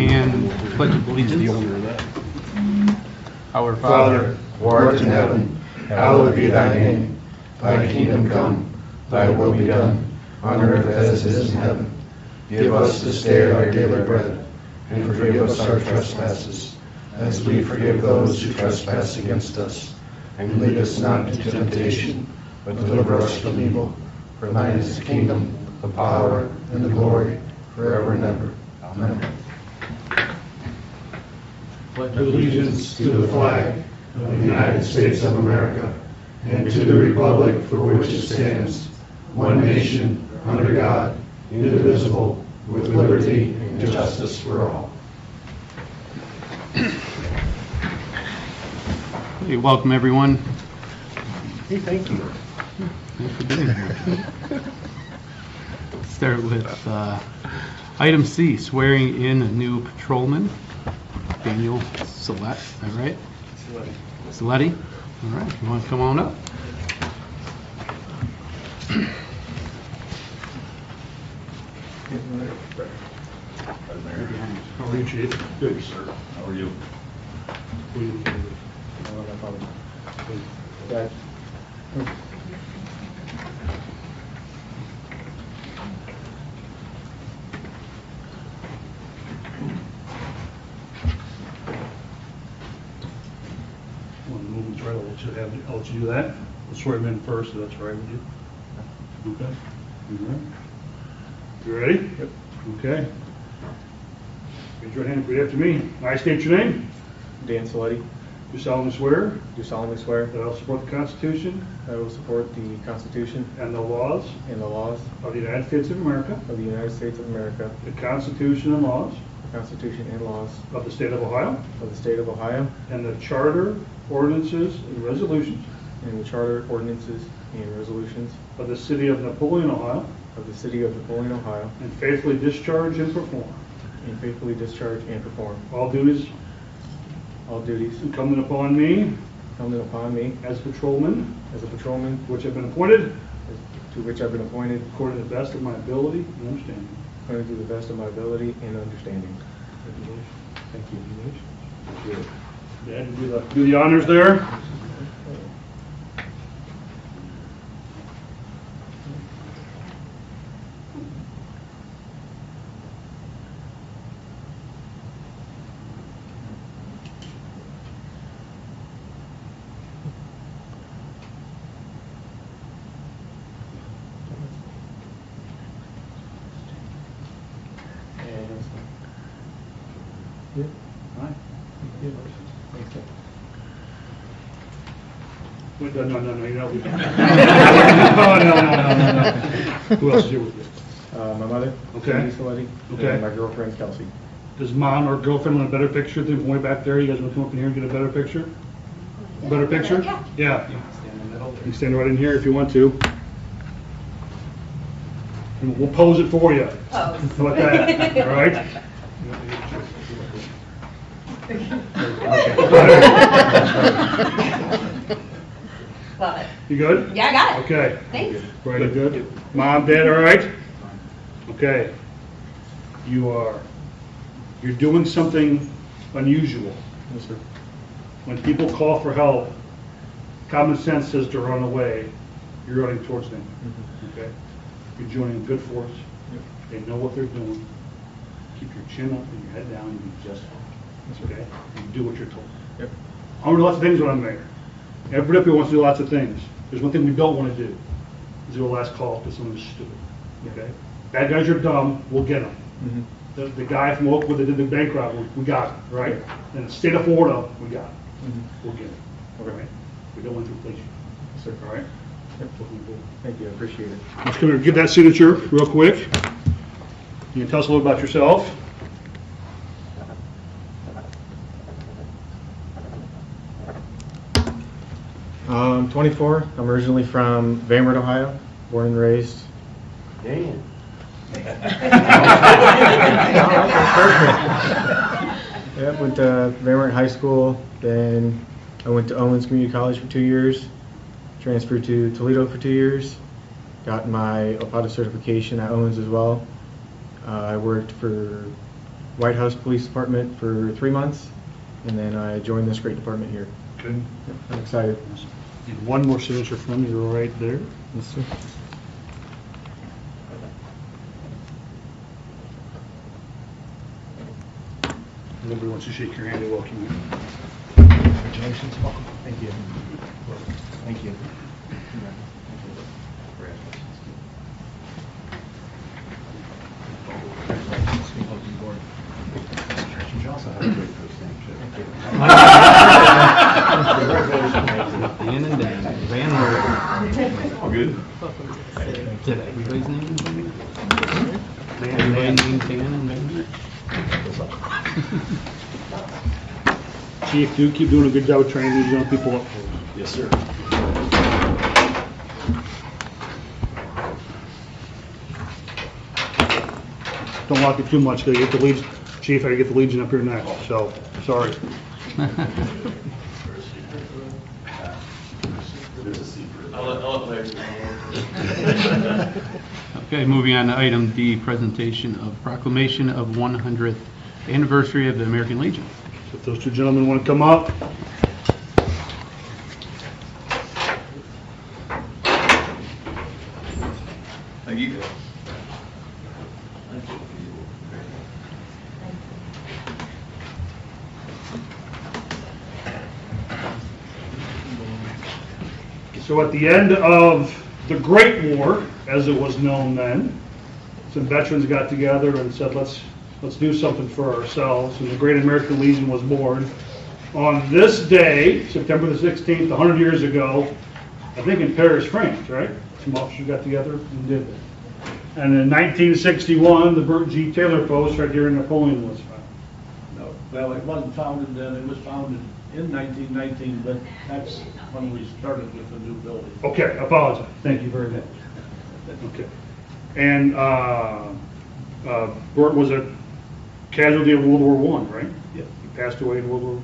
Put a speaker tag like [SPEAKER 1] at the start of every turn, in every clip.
[SPEAKER 1] and pledge of allegiance. Our
[SPEAKER 2] Father, who art in heaven, hallowed be thy name. Thy kingdom come, thy will be done, on earth as it is in heaven. Give us this day our daily bread, and forgive us our trespasses, as we forgive those who trespass against us. And lead us not into temptation, but deliver us from evil. For thine is the kingdom, the power, and the glory, forever and ever. Amen. Allegiance to the flag of the United States of America, and to the republic for which it stands, one nation, under God, indivisible, with liberty and justice for all.
[SPEAKER 1] Hey, welcome everyone.
[SPEAKER 2] Hey, thank you.
[SPEAKER 1] Thanks for being here. Start with item C, swearing in a new patrolman, Daniel Salette, is that right? Saletti. All right, you want to come on up?
[SPEAKER 2] How are you, Chief? Good, sir. How are you? Want to move this right? I'll let you do that. We'll swear him in first, if that's all right with you. Okay. You ready? You ready? Yep. Okay. Raise your hand and repeat after me. I state your name.
[SPEAKER 3] Dan Saletti,
[SPEAKER 2] Do solemnly swear
[SPEAKER 3] do solemnly swear
[SPEAKER 2] that I will support the Constitution
[SPEAKER 3] that I will support the Constitution
[SPEAKER 2] and the laws
[SPEAKER 3] and the laws
[SPEAKER 2] of the United States of America,
[SPEAKER 3] of the United States of America,
[SPEAKER 2] the Constitution and laws
[SPEAKER 3] the Constitution and laws
[SPEAKER 2] of the State of Ohio,
[SPEAKER 3] of the State of Ohio,
[SPEAKER 2] and the Charter, ordinances, and resolutions
[SPEAKER 3] and the Charter, ordinances, and resolutions
[SPEAKER 2] of the City of Napoleon, Ohio,
[SPEAKER 3] of the City of Napoleon, Ohio,
[SPEAKER 2] and faithfully discharge and perform
[SPEAKER 3] and faithfully discharge and perform
[SPEAKER 2] all duties
[SPEAKER 3] all duties
[SPEAKER 2] incumbent upon me
[SPEAKER 3] incumbent upon me
[SPEAKER 2] as patrolman,
[SPEAKER 3] as a patrolman,
[SPEAKER 2] which have been appointed
[SPEAKER 3] to which I've been appointed
[SPEAKER 2] according to the best of my ability and understanding.
[SPEAKER 3] according to the best of my ability and understanding.
[SPEAKER 2] Thank you. Dad, do the honors there.
[SPEAKER 3] Yeah.
[SPEAKER 2] All right.
[SPEAKER 3] Thanks.
[SPEAKER 2] Wait, no, you know. No. Who else is here with you?
[SPEAKER 3] My mother,
[SPEAKER 2] Okay.
[SPEAKER 3] Cindy Saletti,
[SPEAKER 2] Okay.
[SPEAKER 3] and my girlfriend, Kelsey.
[SPEAKER 2] Does mom or girlfriend want a better picture than way back there? You guys want to come up in here and get a better picture? A better picture? Yeah. You can stand right in here if you want to. And we'll pose it for you. How about that? All right?
[SPEAKER 4] Love it.
[SPEAKER 2] You good?
[SPEAKER 4] Yeah, I got it.
[SPEAKER 2] Okay.
[SPEAKER 4] Thanks.
[SPEAKER 2] Very good. Mom, Dad, all right? Okay. You're doing something unusual.
[SPEAKER 3] Yes, sir.
[SPEAKER 2] When people call for help, common sense says to run away. You're running towards them. Okay? You're joining a good force. They know what they're doing. Keep your chin up and your head down and be just fine. Okay? And do what you're told.
[SPEAKER 3] Yep.
[SPEAKER 2] I want to do lots of things when I'm mayor. Everybody up here wants to do lots of things. There's one thing we don't want to do. Is do a last call to someone who's stupid. Okay? Bad guys are dumb. We'll get them.
[SPEAKER 3] Mm-hmm.
[SPEAKER 2] The guy from Oakwood that did the bank robbery, we got him, right? And the state of Florida, we got him.
[SPEAKER 3] Mm-hmm.
[SPEAKER 2] We'll get him. Okay? We don't want to replace you.
[SPEAKER 3] Yes, sir.
[SPEAKER 2] All right?
[SPEAKER 3] Yep. Thank you, I appreciate it.
[SPEAKER 2] Let's come here, give that signature real quick. You can tell us a little about yourself.
[SPEAKER 3] I'm 24. I'm originally from Van Wert, Ohio, born and raised.
[SPEAKER 2] Dan.
[SPEAKER 3] Yeah, went to Van Wert High School, then I went to Owens Community College for 2 years, transferred to Toledo for 2 years, got my OPATA certification at Owens as well. I worked for White House Police Department for 3 months, and then I joined this great department here.
[SPEAKER 5] Okay.
[SPEAKER 3] I'm excited.
[SPEAKER 5] Need one more signature from you right there.
[SPEAKER 3] Yes, sir.
[SPEAKER 5] Nobody wants to shake your hand, they welcome you.
[SPEAKER 3] Congratulations. Welcome. Thank you. Thank you.
[SPEAKER 1] Dan and Dan, Van Wert.
[SPEAKER 2] All good?
[SPEAKER 1] Did everybody's name? Everybody named Dan and Van Wert?
[SPEAKER 5] Chief, you keep doing a good job of training these young people up for us.
[SPEAKER 2] Yes, sir.
[SPEAKER 5] Don't lock it too much, because you get the Legion, Chief, I gotta get the Legion up here next, so, sorry.
[SPEAKER 1] Okay, moving on to item D, presentation of proclamation of 100th anniversary of the American Legion.
[SPEAKER 5] So if those two gentlemen want to come up.
[SPEAKER 2] Thank you.
[SPEAKER 5] So at the end of the Great War, as it was known then, some veterans got together and said, let's do something for ourselves, and the Great American Legion was born. On this day, September the 16th, 100 years ago, I think in Paris, France, right? Some officers got together and did it. And in 1961, the Burt G. Taylor Post right here in Napoleon was found.
[SPEAKER 6] No, well, it wasn't founded then, it was founded in 1919, but that's when we started with the new building.
[SPEAKER 5] Okay, I apologize. Thank you very much. Okay. And Burt was a casualty of World War I, right?
[SPEAKER 6] Yep.
[SPEAKER 5] He passed away in World War.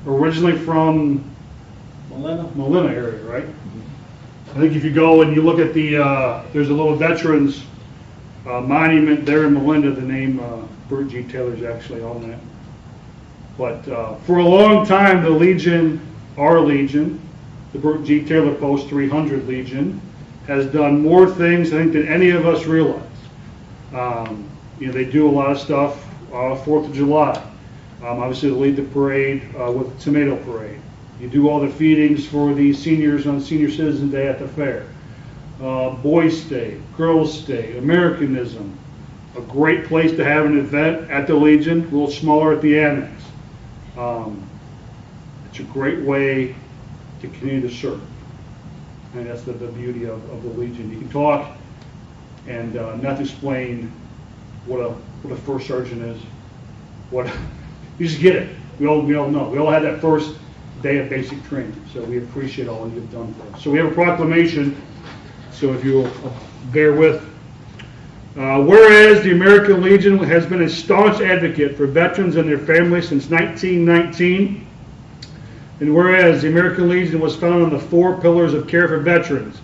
[SPEAKER 5] Originally from
[SPEAKER 6] Molina?
[SPEAKER 5] area, right? I think if you go and you look at the, there's a little veterans monument there in Melinda. The name Burt G. Taylor is actually on that. But for a long time, the Legion, our Legion, the Burt G. Taylor Post 300 Legion, has done more things, I think, than any of us realize. You know, they do a lot of stuff. 4th of July, obviously they lead the parade with the Tomato Parade. You do all the feedings for the seniors on Senior Citizen Day at the fair. Boys Day, Girls Day, Americanism. A great place to have an event at the Legion, a little smaller at the Annex. It's a great way to continue to serve. And that's the beauty of the Legion. You can talk and not explain what a first sergeant is. You just get it. We all know. We all had that first day of basic training. So we appreciate all you've done for us. So we have a proclamation. So if you'll bear with. Whereas the American Legion has been a staunch advocate for veterans and their families since 1919, and whereas the American Legion was founded on the 4 pillars of care for veterans,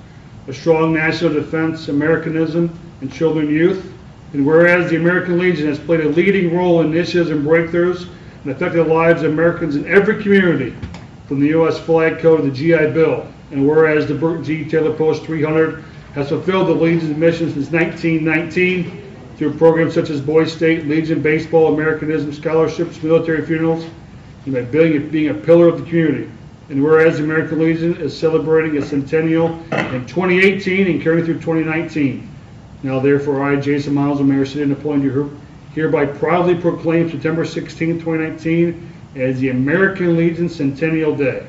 [SPEAKER 5] a strong national defense, Americanism, and children and youth, and whereas the American Legion has played a leading role in initiatives and breakthroughs and affected the lives of Americans in every community, from the U.S. Flag Code to the GI Bill, and whereas the Burt G. Taylor Post 300 has fulfilled the Legion's mission since 1919 through programs such as Boys State, Legion Baseball, Americanism scholarships, military funerals, and by being a pillar of the community. And whereas the American Legion is celebrating its centennial in 2018 and carrying through 2019. Now therefore I, Jason Miles, the Mayor of the City of Napoleon, hereby proudly proclaim September 16, 2019 as the American Legion Centennial Day.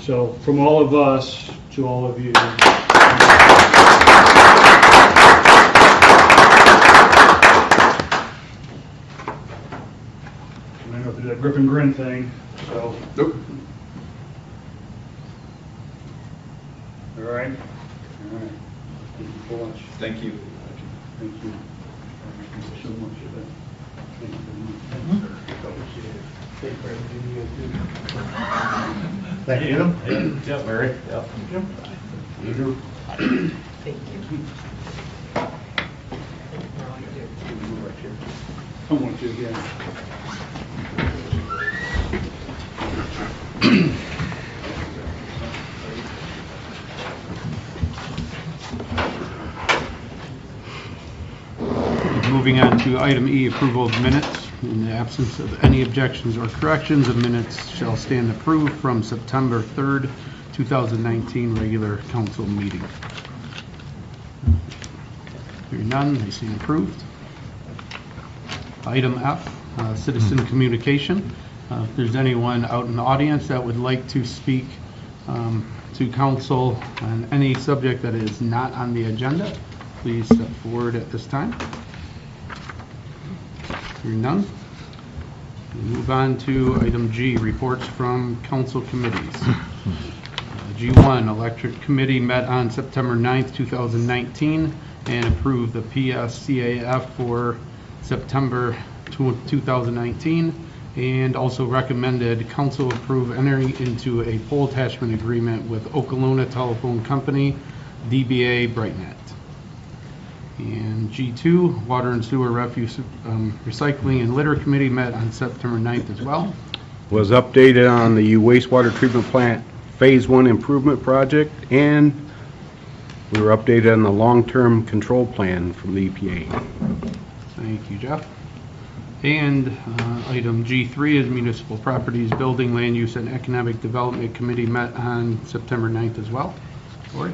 [SPEAKER 5] So from all of us to all of you. I'm going to go through that grip and grin thing. So.
[SPEAKER 2] Nope.
[SPEAKER 5] All right. All right. Thank you so much.
[SPEAKER 2] Thank you.
[SPEAKER 5] Thank you. Thank you so much for that. Thank you very much.
[SPEAKER 2] Thank you.
[SPEAKER 6] Yep, Mary. Yep.
[SPEAKER 2] Andrew.
[SPEAKER 4] Thank you.
[SPEAKER 5] I want to again.
[SPEAKER 1] Moving on to item E, approval of minutes. In the absence of any objections or corrections, the minutes shall stand approved from September 3rd, 2019 regular council meeting. Hearing none, they stand approved. Item F, citizen communication. If there's anyone out in the audience that would like to speak to council on any subject that is not on the agenda, please step forward at this time. Hearing none. We move on to item G, reports from council committees. G1, Electric Committee met on September 9th, 2019 and approved the PSCAF for September 2019 and also recommended council approve entering into a pole attachment agreement with Okolona Telephone Company, DBA BrightNet. And G2, Water and Sewer Refuse Recycling and Litter Committee met on September 9th as well.
[SPEAKER 7] Was updated on the wastewater treatment plant Phase 1 improvement project, and we were updated on the long-term control plan from the EPA.
[SPEAKER 1] Thank you, Jeff. And item G3 is Municipal Properties, Building, Land Use, and Economic Development Committee met on September 9th as well. Lori?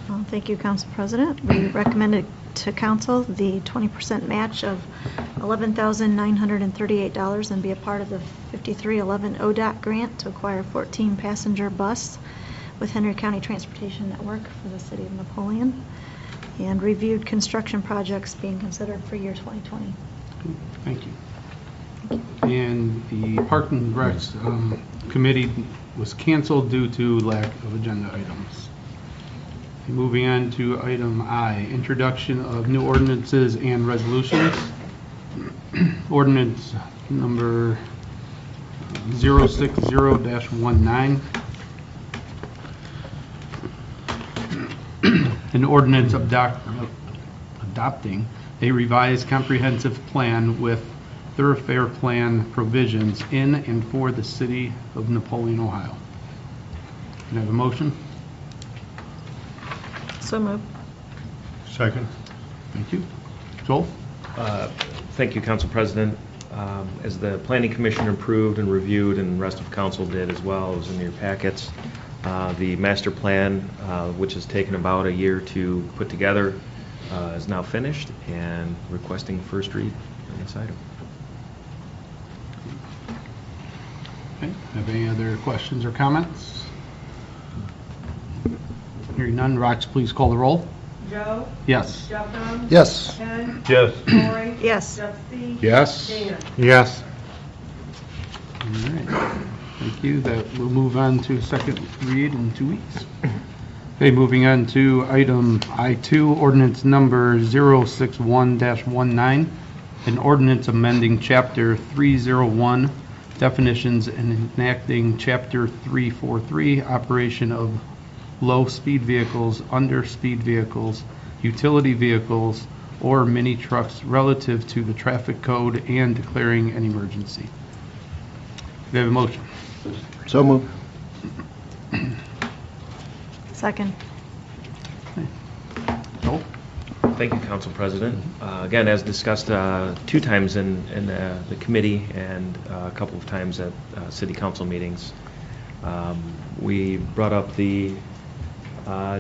[SPEAKER 8] Well, thank you, Council President. We recommended to Council the 20% match of $11,938 and be a part of the 5311 ODOT grant to acquire 14 passenger bus with Henry County Transportation Network for the city of Napoleon, and reviewed construction projects being considered for year 2020.
[SPEAKER 1] Thank you. And the Park and Rec Committee was canceled due to lack of agenda items. Moving on to item I, introduction of new ordinances and resolutions. Ordinance number 060-19. An ordinance adopting a revised comprehensive plan with thoroughfare plan provisions in and for the city of Napoleon, Ohio. Can I have a motion?
[SPEAKER 8] So moved.
[SPEAKER 7] Second.
[SPEAKER 1] Thank you. Joel?
[SPEAKER 9] Thank you, Council President. As the Planning Commission approved and reviewed, and the rest of Council did as well, it was in your packets. The master plan, which has taken about a year to put together, is now finished and requesting first read on this item.
[SPEAKER 1] Okay. Have any other questions or comments? Hearing none, Rox, please call the roll.
[SPEAKER 4] Joe?
[SPEAKER 1] Yes.
[SPEAKER 4] Jeff Dunn?
[SPEAKER 2] Yes.
[SPEAKER 4] Ken?
[SPEAKER 7] Yes.
[SPEAKER 4] Lori?
[SPEAKER 8] Yes.
[SPEAKER 4] Jeff C?
[SPEAKER 7] Yes.
[SPEAKER 4] Dan?
[SPEAKER 7] Yes.
[SPEAKER 1] All right. Thank you. That will move on to second read in 2 weeks. Okay, moving on to item I2, ordinance number 061-19, an ordinance amending chapter 301, definitions, and enacting chapter 343, operation of low-speed vehicles, under-speed vehicles, utility vehicles, or mini trucks relative to the traffic code and declaring an emergency. Do we have a motion?
[SPEAKER 2] So moved.
[SPEAKER 8] Second.
[SPEAKER 1] Joel?
[SPEAKER 9] Thank you, Council President. Again, as discussed 2 times in the committee and a couple of times at City Council meetings, we brought up the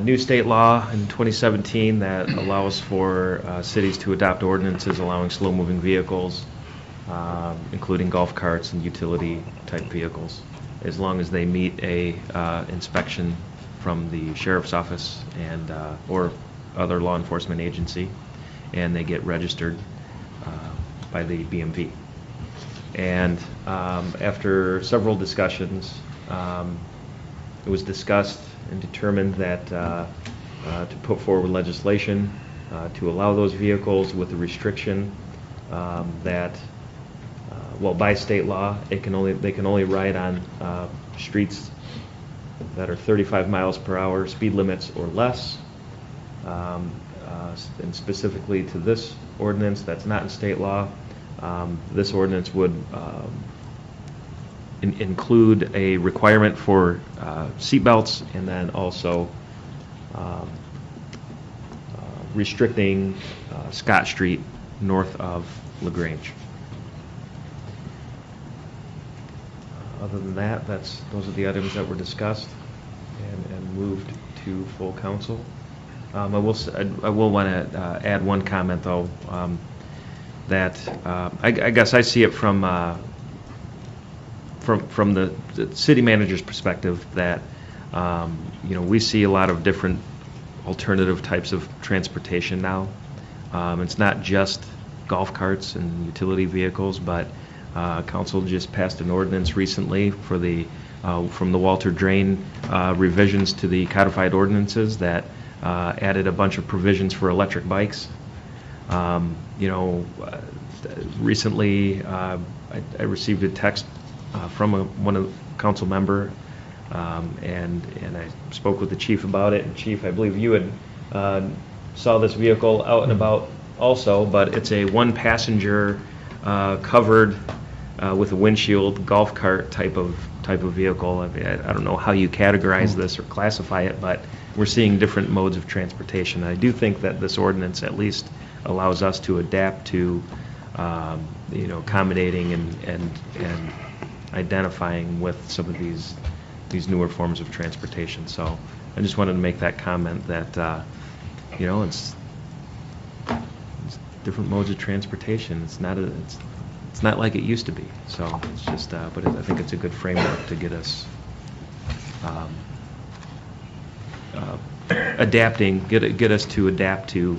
[SPEAKER 9] new state law in 2017 that allows for cities to adopt ordinances allowing slow-moving vehicles, including golf carts and utility-type vehicles, as long as they meet a inspection from the sheriff's office and or other law enforcement agency, and they get registered by the BMV. And after several discussions, it was discussed and determined that to put forward legislation to allow those vehicles with the restriction that, well, by state law, they can only ride on streets that are 35 miles per hour speed limits or less. And specifically to this ordinance that's not in state law, This ordinance would include a requirement for seatbelts, and then also restricting Scott Street north of LaGrange. Other than that, those are the items that were discussed and moved to full council. I will want to add one comment, though, that I guess I see it from the city manager's perspective, that we see a lot of different alternative types of transportation now. It's not just golf carts and utility vehicles, but council just passed an ordinance recently for from the Walter Drain revisions to the codified ordinances that added a bunch of provisions for electric bikes. Recently I received a text from one of the council member, and I spoke with the chief about it. And Chief, I believe you had saw this vehicle out and about also, but it's a one-passenger covered with a windshield golf cart type of vehicle. I mean, I don't know how you categorize this or classify it, but we're seeing different modes of transportation. I do think that this ordinance at least allows us to adapt to accommodating and identifying with some of these newer forms of transportation. So I just wanted to make that comment that it's different modes of transportation. It's not like it used to be. So it's just, but I think it's a good framework to get us adapting, get us to adapt to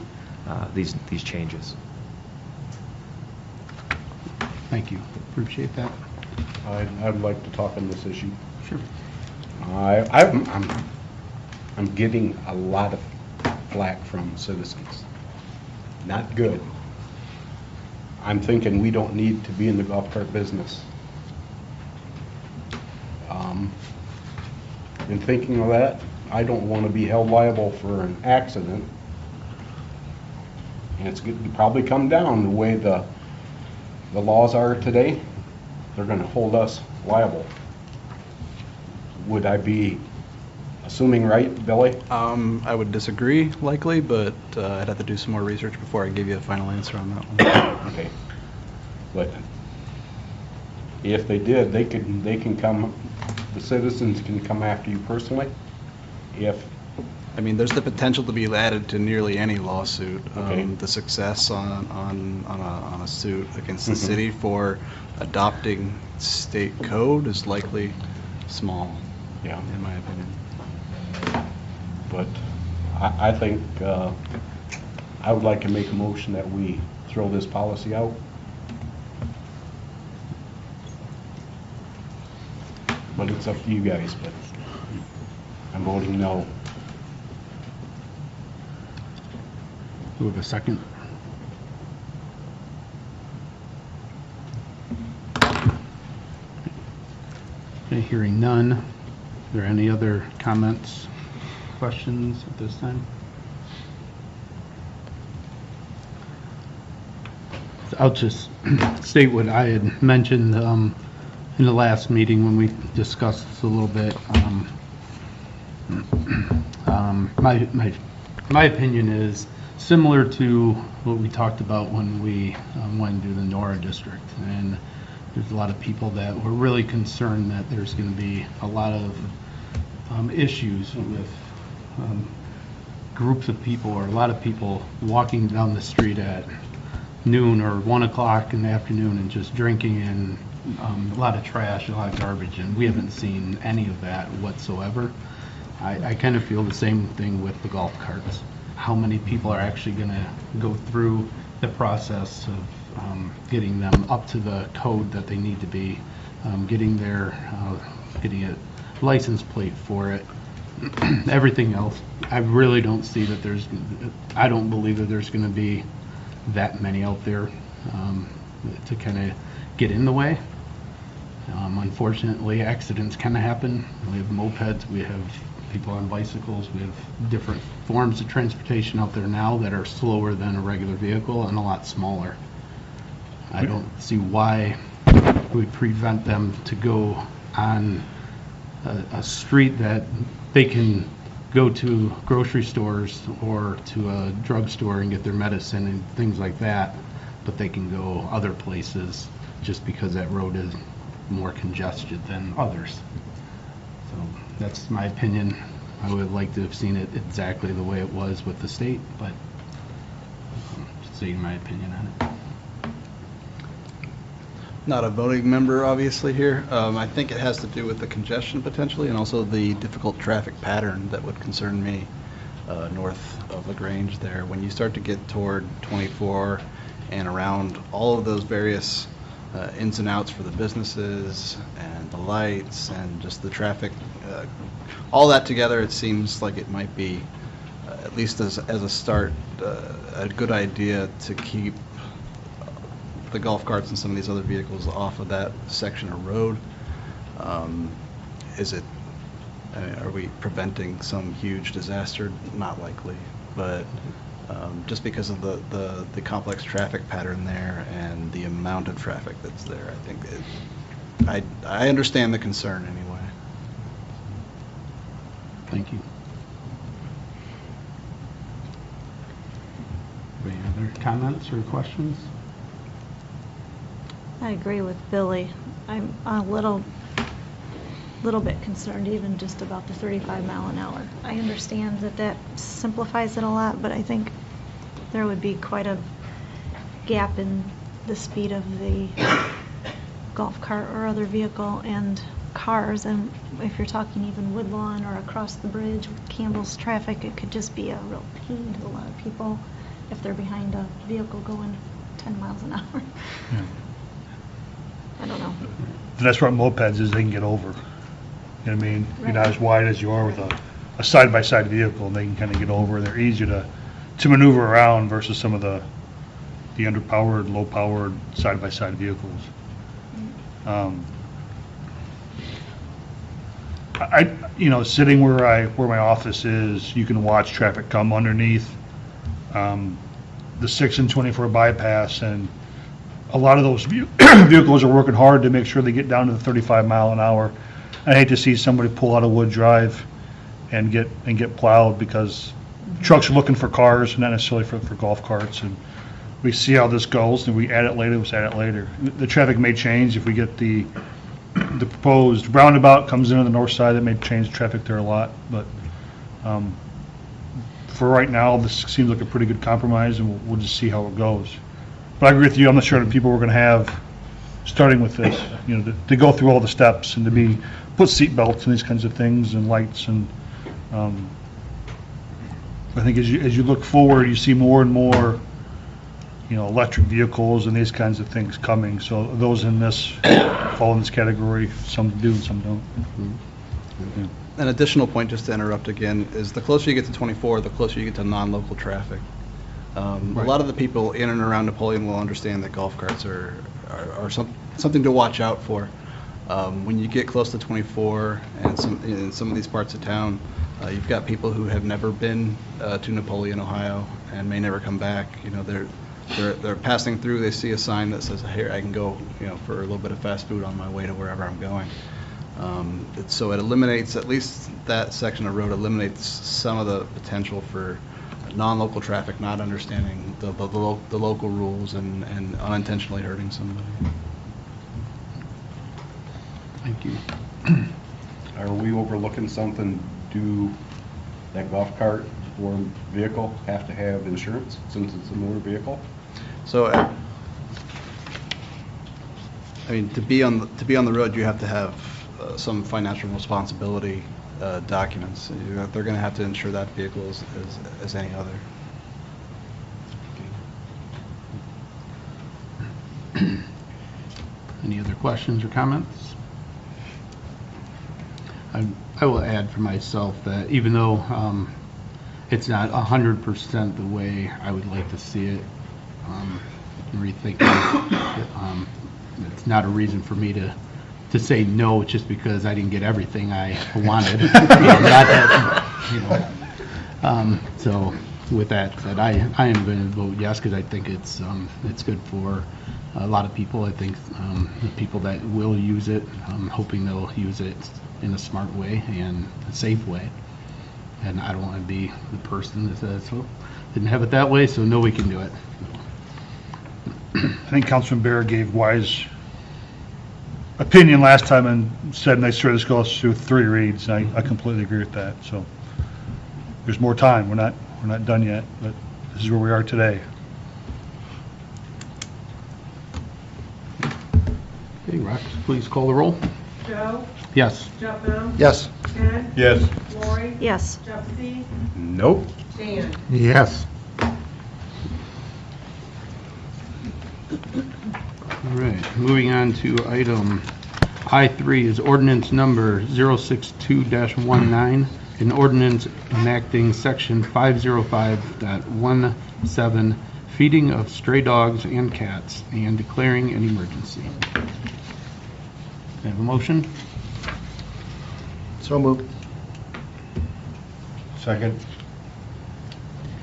[SPEAKER 9] these changes.
[SPEAKER 1] Thank you. Appreciate that.
[SPEAKER 7] I'd like to talk on this issue.
[SPEAKER 1] Sure.
[SPEAKER 7] I'm getting a lot of flack from citizens. Not good. I'm thinking we don't need to be in the golf cart business. In thinking of that, I don't want to be held liable for an accident. And it's going to probably come down the way the laws are today. They're going to hold us liable. Would I be assuming right, Billy?
[SPEAKER 10] I would disagree, likely, but I'd have to do some more research before I give you a final answer on that one.
[SPEAKER 7] Okay. But if they did, they can come, the citizens can come after you personally.
[SPEAKER 10] I mean, there's the potential to be added to nearly any lawsuit.
[SPEAKER 7] Okay.
[SPEAKER 10] The success on a suit against the city for adopting state code is likely small,
[SPEAKER 7] Yeah.
[SPEAKER 10] in my opinion.
[SPEAKER 7] But I think I would like to make a motion that we throw this policy out. But it's up to you guys, but I'm voting no.
[SPEAKER 1] Do we have a second? Okay, hearing none. Are there any other comments, questions at this time? I'll just state what I had mentioned in the last meeting when we discussed this a little bit. My opinion is similar to what we talked about when we went to the Nora district, and there's a lot of people that were really concerned that there's going to be a lot of issues with groups of people, or a lot of people walking down the street at noon or 1 o'clock in the afternoon and just drinking, and a lot of trash, a lot of garbage, and we haven't seen any of that whatsoever. I kind of feel the same thing with the golf carts. How many people are actually going to go through the process of getting them up to the code that they need to be, getting a license plate for it, everything else. I really don't see that I don't believe that there's going to be that many out there to kind of get in the way. Unfortunately, accidents can happen. We have mopeds, we have people on bicycles, we have different forms of transportation out there now that are slower than a regular vehicle and a lot smaller. I don't see why it would prevent them to go on a street that they can go to grocery stores or to a drugstore and get their medicine and things like that, but they can go other places just because that road is more congested than others. So that's my opinion. I would like to have seen it exactly the way it was with the state, but just saying my opinion on it.
[SPEAKER 10] Not a voting member, obviously, here. I think it has to do with the congestion potentially, and also the difficult traffic pattern that would concern me north of LaGrange there. When you start to get toward 24 and around all of those various ins and outs for the businesses and the lights and just the traffic, all that together, it seems like it might be, at least as a start, a good idea to keep the golf carts and some of these other vehicles off of that section of road. Are we preventing some huge disaster? Not likely, but just because of the complex traffic pattern there and the amount of traffic that's there, I think I understand the concern anyway.
[SPEAKER 1] Thank you. Any other comments or questions?
[SPEAKER 8] I agree with Billy. I'm a little bit concerned even just about the 35 mile an hour. I understand that simplifies it a lot, but I think there would be quite a gap in the speed of the golf cart or other vehicle and cars. And if you're talking even Woodlawn or across the bridge with Campbell's traffic, it could just be a real pain to a lot of people if they're behind a vehicle going 10 miles an hour.
[SPEAKER 5] Yeah.
[SPEAKER 8] I don't know.
[SPEAKER 5] The nice part about mopeds is they can get over. You know what I mean? You're not as wide as you are with a side-by-side vehicle, and they can kind of get over. They're easier to maneuver around versus some of the underpowered, low-powered side-by-side vehicles. Sitting where my office is, you can watch traffic come underneath the 6 and 24 bypass, and a lot of those vehicles are working hard to make sure they get down to the 35 mile an hour. I hate to see somebody pull out of Wood Drive and get plowed because trucks are looking for cars, not necessarily for golf carts. And we see how this goes, and we add it later. We'll add it later. The traffic may change if we get the proposed roundabout comes in on the north side. That may change traffic there a lot, but for right now, this seems like a pretty good compromise, and we'll just see how it goes. But I agree with you. I'm not sure the people we're going to have starting with this, to go through all the steps and to put seat belts and these kinds of things and lights. And I think as you look forward, you see more and more, electric vehicles and these kinds of things coming. So those in this fall in this category. Some do and some don't. Yeah.
[SPEAKER 10] An additional point, just to interrupt again, is the closer you get to 24, the closer you get to non-local traffic.
[SPEAKER 1] Right.
[SPEAKER 10] A lot of the people in and around Napoleon will understand that golf carts are something to watch out for. When you get close to 24 and in some of these parts of town, you've got people who have never been to Napoleon, Ohio, and may never come back. They're passing through. They see a sign that says, "Here, I can go, for a little bit of fast food on my way to wherever I'm going." So it eliminates, at least that section of road eliminates some of the potential for non-local traffic not understanding the local rules and unintentionally hurting somebody.
[SPEAKER 1] Thank you.
[SPEAKER 7] Are we overlooking something? Do that golf cart or vehicle have to have insurance since it's a motor vehicle?
[SPEAKER 10] So, to be on the road, you have to have some financial responsibility documents. They're going to have to insure that vehicle as any other.
[SPEAKER 1] Any other questions or comments? I will add for myself that even though it's not 100% the way I would like to see it, rethinking it, it's not a reason for me to say no just because I didn't get everything I wanted. So with that said, I am going to vote yes because I think it's good for a lot of people. I think the people that will use it, I'm hoping they'll use it in a smart way and a safe way. And I don't want to be the person that says, well, didn't have it that way, so no, we can do it.
[SPEAKER 5] I think Councilman Bear gave wise opinion last time and said, make sure this goes through 3 reads, and I completely agree with that. So there's more time. We're not done yet, but this is where we are today.
[SPEAKER 1] Okay, Rox, please call the roll.
[SPEAKER 11] Joe?
[SPEAKER 1] Yes.
[SPEAKER 11] Jeff Bell?
[SPEAKER 2] Yes.
[SPEAKER 11] Ken?
[SPEAKER 5] Yes.
[SPEAKER 11] Lori?
[SPEAKER 8] Yes.
[SPEAKER 11] Jeff C?
[SPEAKER 7] Nope.
[SPEAKER 11] Dan?
[SPEAKER 2] Yes.
[SPEAKER 1] All right, moving on to item I3 is ordinance number 062-19, an ordinance enacting section 505.17, feeding of stray dogs and cats, and declaring an emergency. Can I have a motion?
[SPEAKER 2] So moved. Second.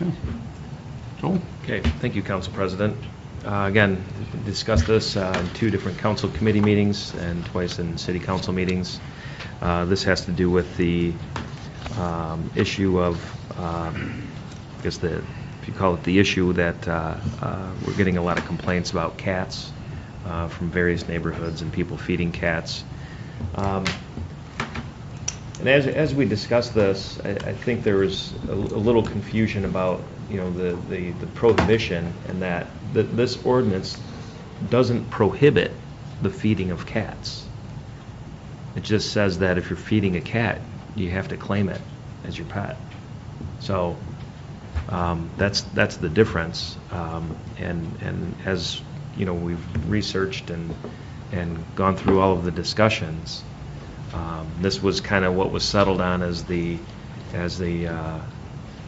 [SPEAKER 1] Okay. Joel?
[SPEAKER 9] Okay, thank you, Council President. Again, we discussed this in 2 different council committee meetings and twice in city council meetings. This has to do with the issue of, I guess if you call it the issue that we're getting a lot of complaints about cats from various neighborhoods and people feeding cats. And as we discussed this, I think there was a little confusion about, the prohibition, and that this ordinance doesn't prohibit the feeding of cats. It just says that if you're feeding a cat, you have to claim it as your pet. So that's the difference. And as we've researched and gone through all of the discussions, this was kind of what was settled on as the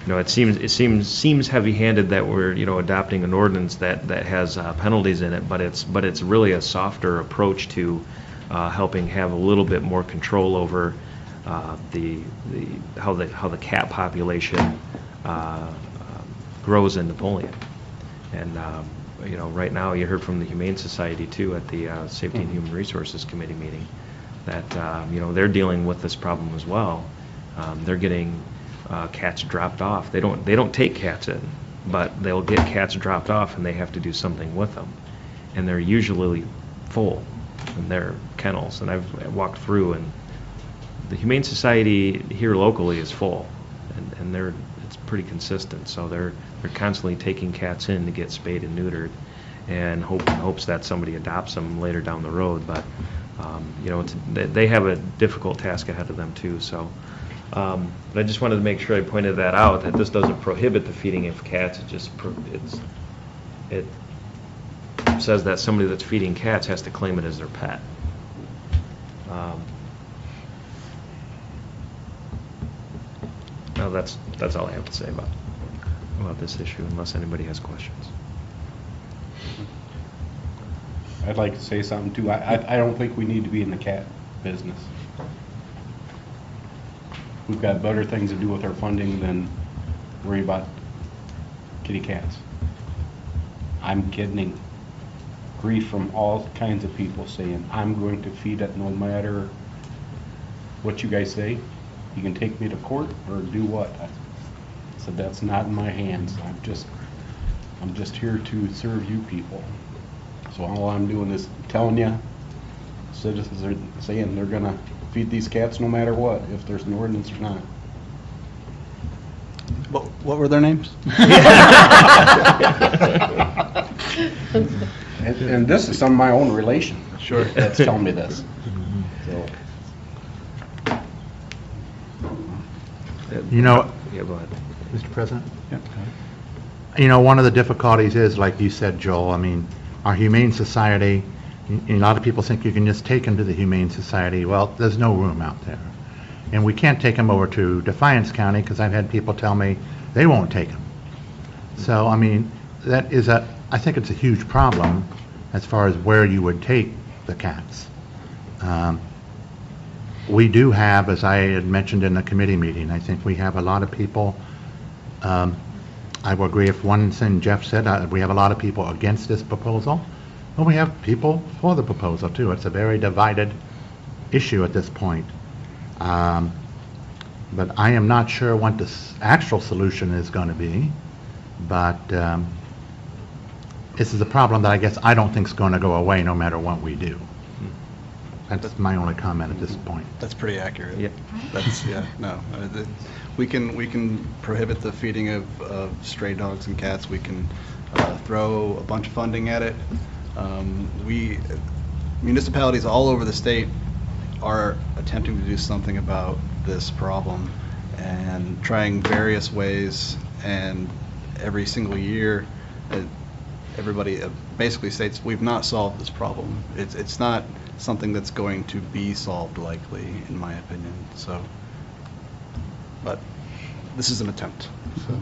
[SPEAKER 9] it seems heavy-handed that we're adopting an ordinance that has penalties in it, but it's really a softer approach to helping have a little bit more control over how the cat population grows in Napoleon. And right now you heard from the Humane Society too at the Safety and Human Resources Committee meeting that they're dealing with this problem as well. They're getting cats dropped off. They don't take cats in, but they'll get cats dropped off and they have to do something with them, and they're usually full in their kennels. And I've walked through, and the Humane Society here locally is full, and it's pretty consistent. So they're constantly taking cats in to get spayed and neutered, and hopes that somebody adopts them later down the road. But they have a difficult task ahead of them too. So. But I just wanted to make sure I pointed that out, that this doesn't prohibit the feeding of cats. It says that somebody that's feeding cats has to claim it as their pet. Well, that's all I have to say about this issue, unless anybody has questions.
[SPEAKER 7] I'd like to say something too. I don't think we need to be in the cat business. We've got better things to do with our funding than worry about kitty cats. I'm getting grief from all kinds of people saying, I'm going to feed it no matter what you guys say. You can take me to court or do what? I said, that's not in my hands. I'm just here to serve you people. So all I'm doing is telling you, citizens are saying they're gonna feed these cats no matter what, if there's an ordinance or not.
[SPEAKER 10] What were their names?
[SPEAKER 7] And this is some of my own relation.
[SPEAKER 10] Sure.
[SPEAKER 7] That's telling me this. So.
[SPEAKER 2] Yeah,
[SPEAKER 9] go ahead.
[SPEAKER 2] Mr. President? One of the difficulties is, like you said, Joel, I mean, our Humane Society, a lot of people think you can just take them to the Humane Society. Well, there's no room out there. And we can't take them over to Defiance County because I've had people tell me they won't take them. So, I mean, I think it's a huge problem as far as where you would take the cats. We do have, as I had mentioned in the committee meeting, I think we have a lot of people, I will agree if one thing Jeff said, we have a lot of people against this proposal. Well, we have people for the proposal, too. It's a very divided issue at this point. But I am not sure what the actual solution is going to be. But this is a problem that I guess I don't think is going to go away no matter what we do. That's my only comment at this point.
[SPEAKER 10] That's pretty accurate.
[SPEAKER 9] Yep.
[SPEAKER 10] That's, yeah, no. We can prohibit the feeding of stray dogs and cats. We can throw a bunch of funding at it. Municipalities all over the state are attempting to do something about this problem and trying various ways, and every single year everybody basically states we've not solved this problem. It's not something that's going to be solved likely, in my opinion. So, but this is an attempt. So.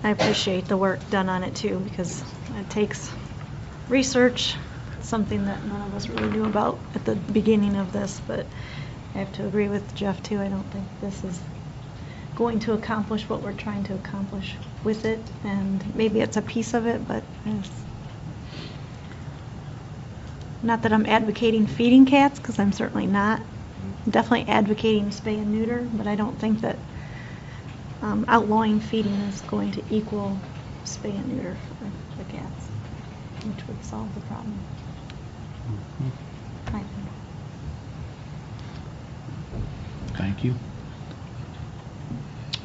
[SPEAKER 8] I appreciate the work done on it too, because it takes research, something that none of us really knew about at the beginning of this, but I have to agree with Jeff too. I don't think this is going to accomplish what we're trying to accomplish with it, and maybe it's a piece of it, but it's not that I'm advocating feeding cats, because I'm certainly not. I'm definitely advocating spay and neuter, but I don't think that outlawing feeding is going to equal spay and neuter for the cats, which would solve the problem. I think.
[SPEAKER 1] Thank you.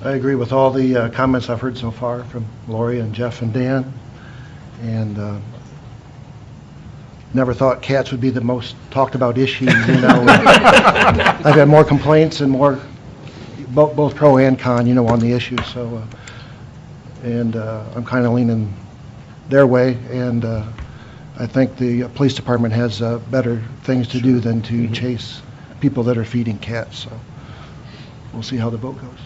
[SPEAKER 11] I agree with all the comments I've heard so far from Lori and Jeff and Dan, and never thought cats would be the most talked about issue, you know. I've had more complaints and more, both pro and con, you know, on the issue, so, and I'm kind of leaning their way, and I think the police department has better things to do than to chase people that are feeding cats, so we'll see how the vote goes.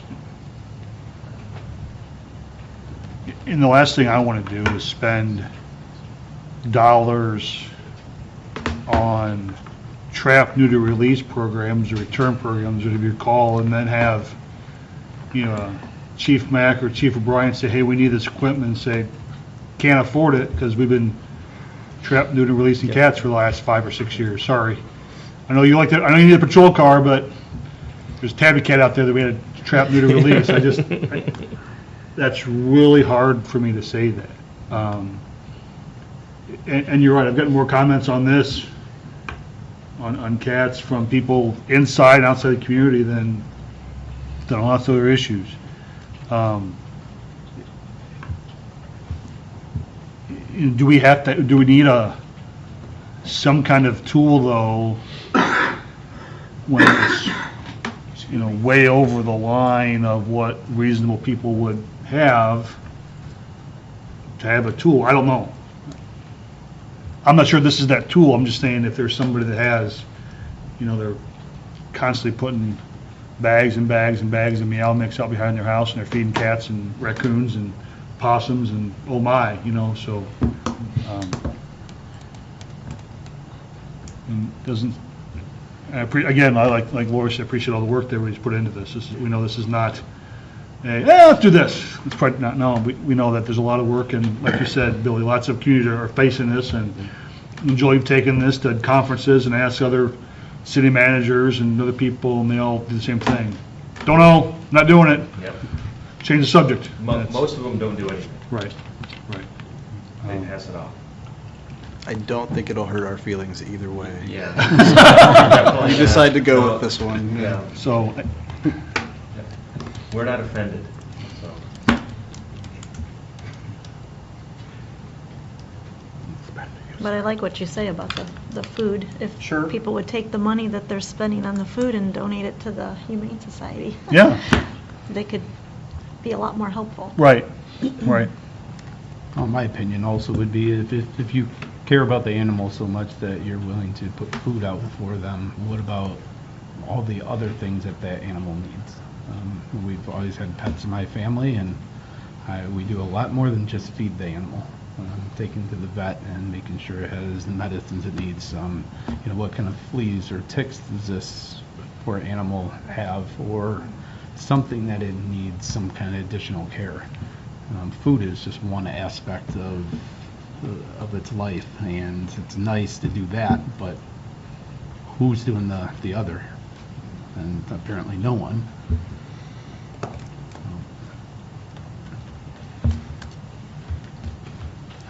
[SPEAKER 5] And the last thing I want to do is spend dollars on trap, neuter, release programs or return programs, whatever you call, and then have, you know, Chief Mack or Chief O'Brien say, hey, we need this equipment, and say, can't afford it because we've been trap, neuter, releasing cats for the last 5 or 6 years. Sorry. I know you like that. I know you need a patrol car, but there's a tabby cat out there that we had to trap, neuter, release. That's really hard for me to say that. And you're right, I've gotten more comments on this, on cats, from people inside and outside the community than lots of other issues. Do we need some kind of tool though, when it's, you know, way over the line of what reasonable people would have to have a tool? I don't know. I'm not sure this is that tool. I'm just saying if there's somebody that has, you know, they're constantly putting bags and bags and bags of meow mix out behind their house and they're feeding cats and raccoons and possums and oh my, you know, so and doesn't, again, I like Laura said, appreciate all the work that everybody's put into this. We know this is not let's do this. It's probably not. No, we know that there's a lot of work, and like you said, Billy, lots of communities are facing this. And Joel, you've taken this to conferences and asked other city managers and other people, and they all do the same thing. Don't know, not doing it.
[SPEAKER 9] Yep.
[SPEAKER 5] Change the subject.
[SPEAKER 9] Most of them don't do anything.
[SPEAKER 5] Right.
[SPEAKER 9] They pass it off.
[SPEAKER 10] I don't think it'll hurt our feelings either way.
[SPEAKER 9] Yeah.
[SPEAKER 10] You decide to go with this one.
[SPEAKER 9] Yeah.
[SPEAKER 5] So.
[SPEAKER 9] We're not offended. So.
[SPEAKER 8] But I like what you say about the food. If people would take the money that they're spending on the food and donate it to the Humane Society.
[SPEAKER 5] Yeah.
[SPEAKER 8] They could be a lot more helpful.
[SPEAKER 5] Right. Right.
[SPEAKER 1] Well, my opinion also would be if you care about the animal so much that you're willing to put food out for them, what about all the other things that animal needs? We've always had pets in my family, and we do a lot more than just feed the animal. Taking to the vet and making sure it has the medicines it needs. You know, what kind of fleas or ticks does this poor animal have, or something that it needs some kind of additional care. Food is just one aspect of its life, and it's nice to do that, but who's doing the other? And apparently no one.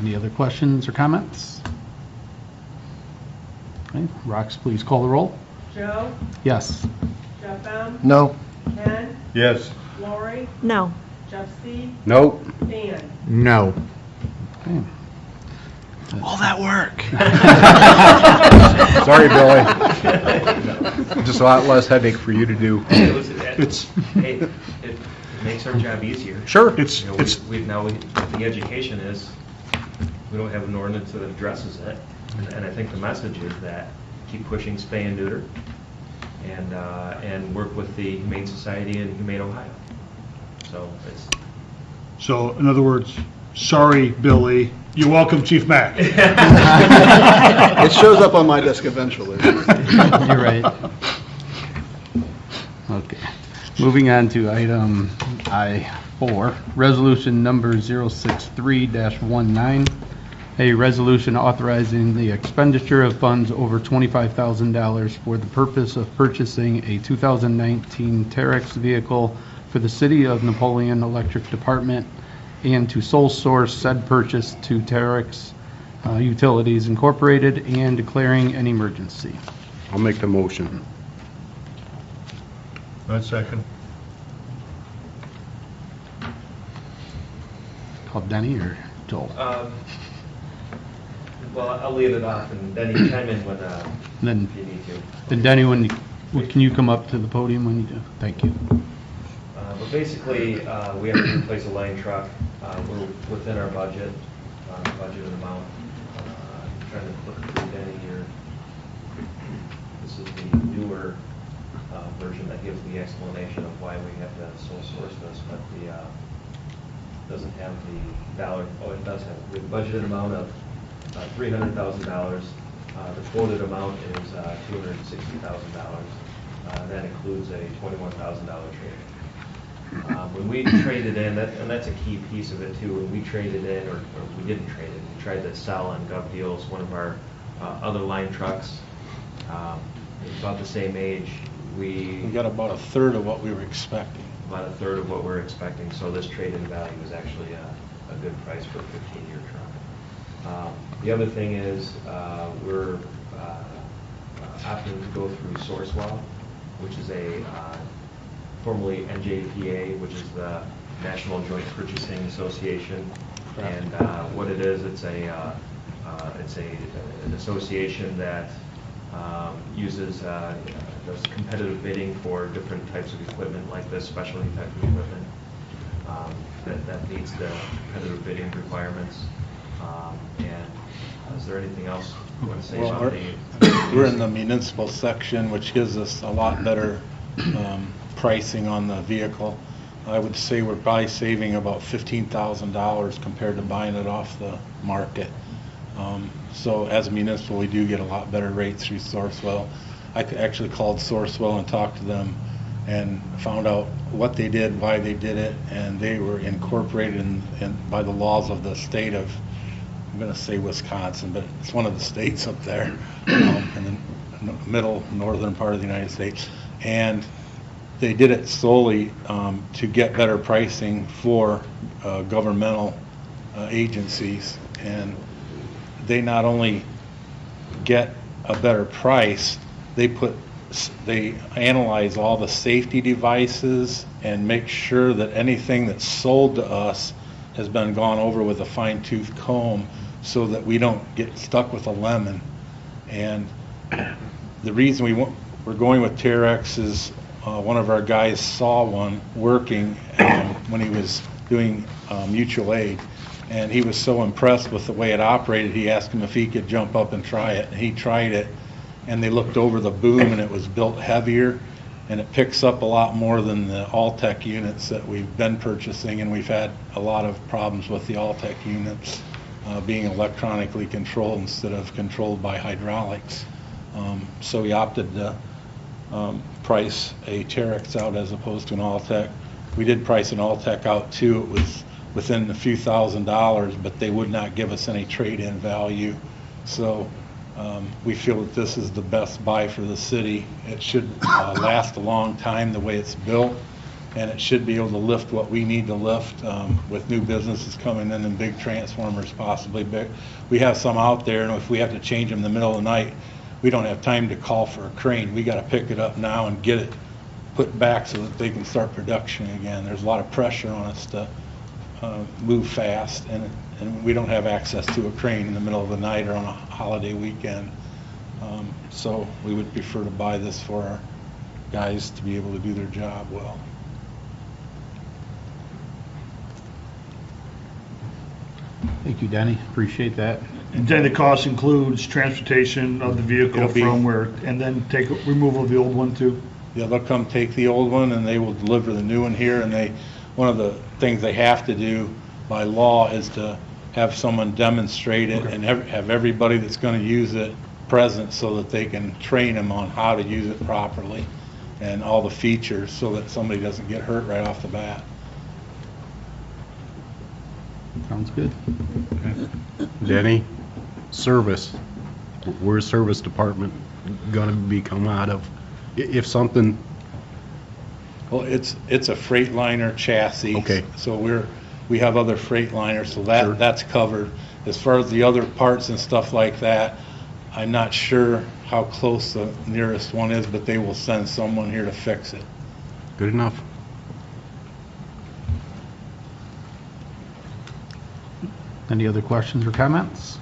[SPEAKER 1] Any other questions or comments? Okay, Rox, please call the roll.
[SPEAKER 12] Joe?
[SPEAKER 1] Yes.
[SPEAKER 12] Jeff M?
[SPEAKER 11] No.
[SPEAKER 12] Ken?
[SPEAKER 2] Yes.
[SPEAKER 12] Lori?
[SPEAKER 8] No.
[SPEAKER 12] Jeff C?
[SPEAKER 7] Nope.
[SPEAKER 12] Dan?
[SPEAKER 2] No.
[SPEAKER 1] Okay.
[SPEAKER 7] All that work. Sorry, Billy. Just a lot less headache for you to do.
[SPEAKER 5] It's,
[SPEAKER 9] Hey, it makes our job easier.
[SPEAKER 7] Sure.
[SPEAKER 5] it's,
[SPEAKER 9] You know,
[SPEAKER 5] it's,
[SPEAKER 9] the education is, we don't have an ordinance that addresses it. And I think the message is that keep pushing spay and neuter and work with the Humane Society and Humane Ohio. So it's,
[SPEAKER 5] so in other words, sorry, Billy, you're welcome, Chief Mack.
[SPEAKER 10] It shows up on my desk eventually.
[SPEAKER 1] You're right. Okay. Moving on to item I-4, resolution number 063-19, a resolution authorizing the expenditure of funds over $25,000 for the purpose of purchasing a 2019 Terex vehicle for the City of Napoleon Electric Department and to sole source said purchase to Terex Utilities Incorporated and declaring an emergency.
[SPEAKER 7] I'll make the motion.
[SPEAKER 2] 1 second.
[SPEAKER 1] Call Denny or Joel?
[SPEAKER 9] well, I'll leave it off and then you chime in when
[SPEAKER 1] Then,
[SPEAKER 9] you need to.
[SPEAKER 1] then Denny, can you come up to the podium when you do? Thank you.
[SPEAKER 9] But basically, we have to replace a line truck. We're within our budget, budgeted amount. I'm trying to flip through Denny here. This is the newer version that gives the explanation of why we have to sole source this, but the doesn't have the dollar. Oh, it does have the budgeted amount of $300,000. The quoted amount is $260,000. That includes a $21,000 trade. When we traded in, and that's a key piece of it too, when we traded in, or we didn't trade it, we tried to sell on Gov Deals one of our other line trucks. It's about the same age. We
[SPEAKER 6] got about a third of what we were expecting.
[SPEAKER 9] About a third of what we're expecting, so this trade-in value is actually a good price for a 15-year truck. The other thing is we're opting to go through Sourcewell, which is a formerly NJPA, which is the National Joint Purchasing Association. Correct. And what it is, it's an association that uses does competitive bidding for different types of equipment like this, specialty type of equipment that meets the competitive bidding requirements. And is there anything else you want to say about
[SPEAKER 6] we're in the municipal section, which gives us a lot better pricing on the vehicle. I would say we're probably saving about $15,000 compared to buying it off the market. So as a municipal, we do get a lot better rates through Sourcewell. I actually called Sourcewell and talked to them and found out what they did, why they did it, and they were incorporated in by the laws of the state of, I'm going to say Wisconsin, but it's one of the states up there in the middle northern part of the United States. And they did it solely to get better pricing for governmental agencies. And they not only get a better price, they analyze all the safety devices and make sure that anything that's sold to us has been gone over with a fine-tooth comb so that we don't get stuck with a lemon. And the reason we're going with Terex is one of our guys saw one working when he was doing mutual aid, and he was so impressed with the way it operated, he asked him if he could jump up and try it. And he tried it, and they looked over the boom, and it was built heavier, and it picks up a lot more than the Alltech units that we've been purchasing, and we've had a lot of problems with the Alltech units being electronically controlled instead of controlled by hydraulics. So we opted to price a Terex out as opposed to an Alltech. We did price an Alltech out too. It was within a few $1,000s, but they would not give us any trade-in value. So we feel that this is the best buy for the city. It should last a long time the way it's built, and it should be able to lift what we need to lift with new businesses coming in and big transformers possibly. Big. We have some out there, and if we have to change them in the middle of the night, we don't have time to call for a crane. We got to pick it up now and get it put back so that they can start production again. There's a lot of pressure on us to move fast, and we don't have access to a crane in the middle of the night or on a holiday weekend. So we would prefer to buy this for our guys to be able to do their job well.
[SPEAKER 1] Thank you, Denny. Appreciate that.
[SPEAKER 5] And then the cost includes transportation of the vehicle
[SPEAKER 6] It'll be-
[SPEAKER 5] from where, and then take removal of the old one too?
[SPEAKER 6] Yeah, they'll come take the old one and they will deliver the new one here, and one of the things they have to do by law is to have someone demonstrate it and have everybody that's going to use it present so that they can train them on how to use it properly and all the features so that somebody doesn't get hurt right off the bat.
[SPEAKER 1] Sounds good.
[SPEAKER 7] Denny, service, where's service department gonna be come out of? If something,
[SPEAKER 6] Well, it's a Freightliner chassis.
[SPEAKER 7] Okay.
[SPEAKER 6] So we have other Freightliners, so
[SPEAKER 7] Sure.
[SPEAKER 6] that's covered. As far as the other parts and stuff like that, I'm not sure how close the nearest one is, but they will send someone here to fix it.
[SPEAKER 7] good enough.
[SPEAKER 1] Any other questions or comments?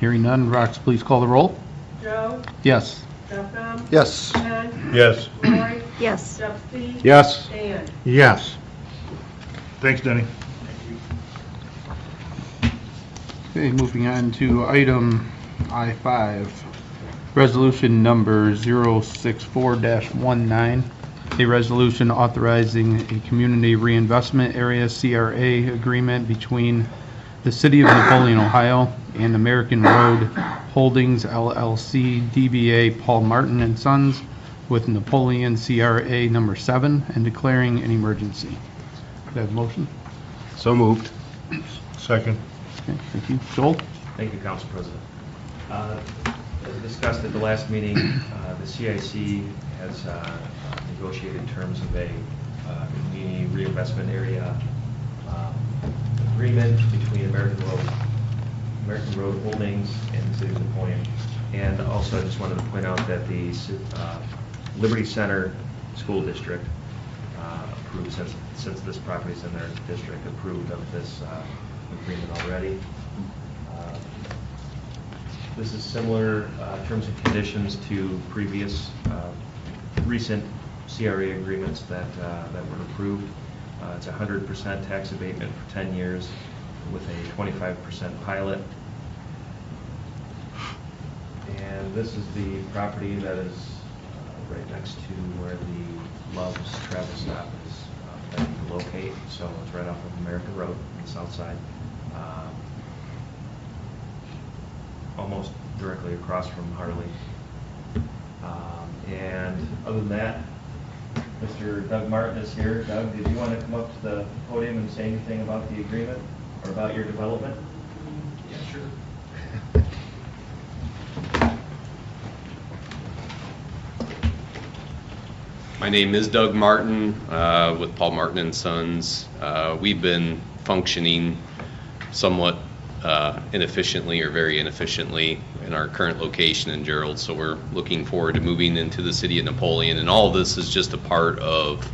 [SPEAKER 1] Hearing none, Rox, please call the roll.
[SPEAKER 12] Joe?
[SPEAKER 1] Yes.
[SPEAKER 12] Jeff Bell?
[SPEAKER 11] Yes.
[SPEAKER 12] Ken?
[SPEAKER 3] Yes.
[SPEAKER 12] Lori?
[SPEAKER 8] Yes.
[SPEAKER 12] Jeff C?
[SPEAKER 7] Yes.
[SPEAKER 12] Dan?
[SPEAKER 3] Yes.
[SPEAKER 5] Thanks, Denny.
[SPEAKER 1] Okay, moving on to item I5, resolution number 064-19, a resolution authorizing a community reinvestment area CRA agreement between the City of Napoleon, Ohio and American Road Holdings LLC, DBA Paul Martin and Sons, with Napoleon CRA number 7, and declaring an emergency. Could I have a motion?
[SPEAKER 7] So moved.
[SPEAKER 3] Second.
[SPEAKER 1] Okay, thank you. Joel?
[SPEAKER 9] Thank you, Council President. As discussed at the last meeting, the CIC has negotiated terms of a community reinvestment area agreement between American Road Holdings and the City of Napoleon. And also, I just wanted to point out that the Liberty Center School District approved, since this property is in their district, approved of this agreement already. This is similar terms and conditions to previous recent CRA agreements that were approved. It's 100% tax abatement for 10 years with a 25% pilot. And this is the property that is right next to where the Love's travel stop is planning to locate. So it's right off of American Road on the south side. Almost directly across from Harley. And other than that, Mr. Doug Martin is here. Doug, did you want to come up to the podium and say anything about the agreement or about your development? Yeah, sure.
[SPEAKER 13] My name is Doug Martin with Paul Martin and Sons. We've been functioning somewhat inefficiently or very inefficiently in our current location in Gerald, so we're looking forward to moving into the city of Napoleon, and all of this is just a part of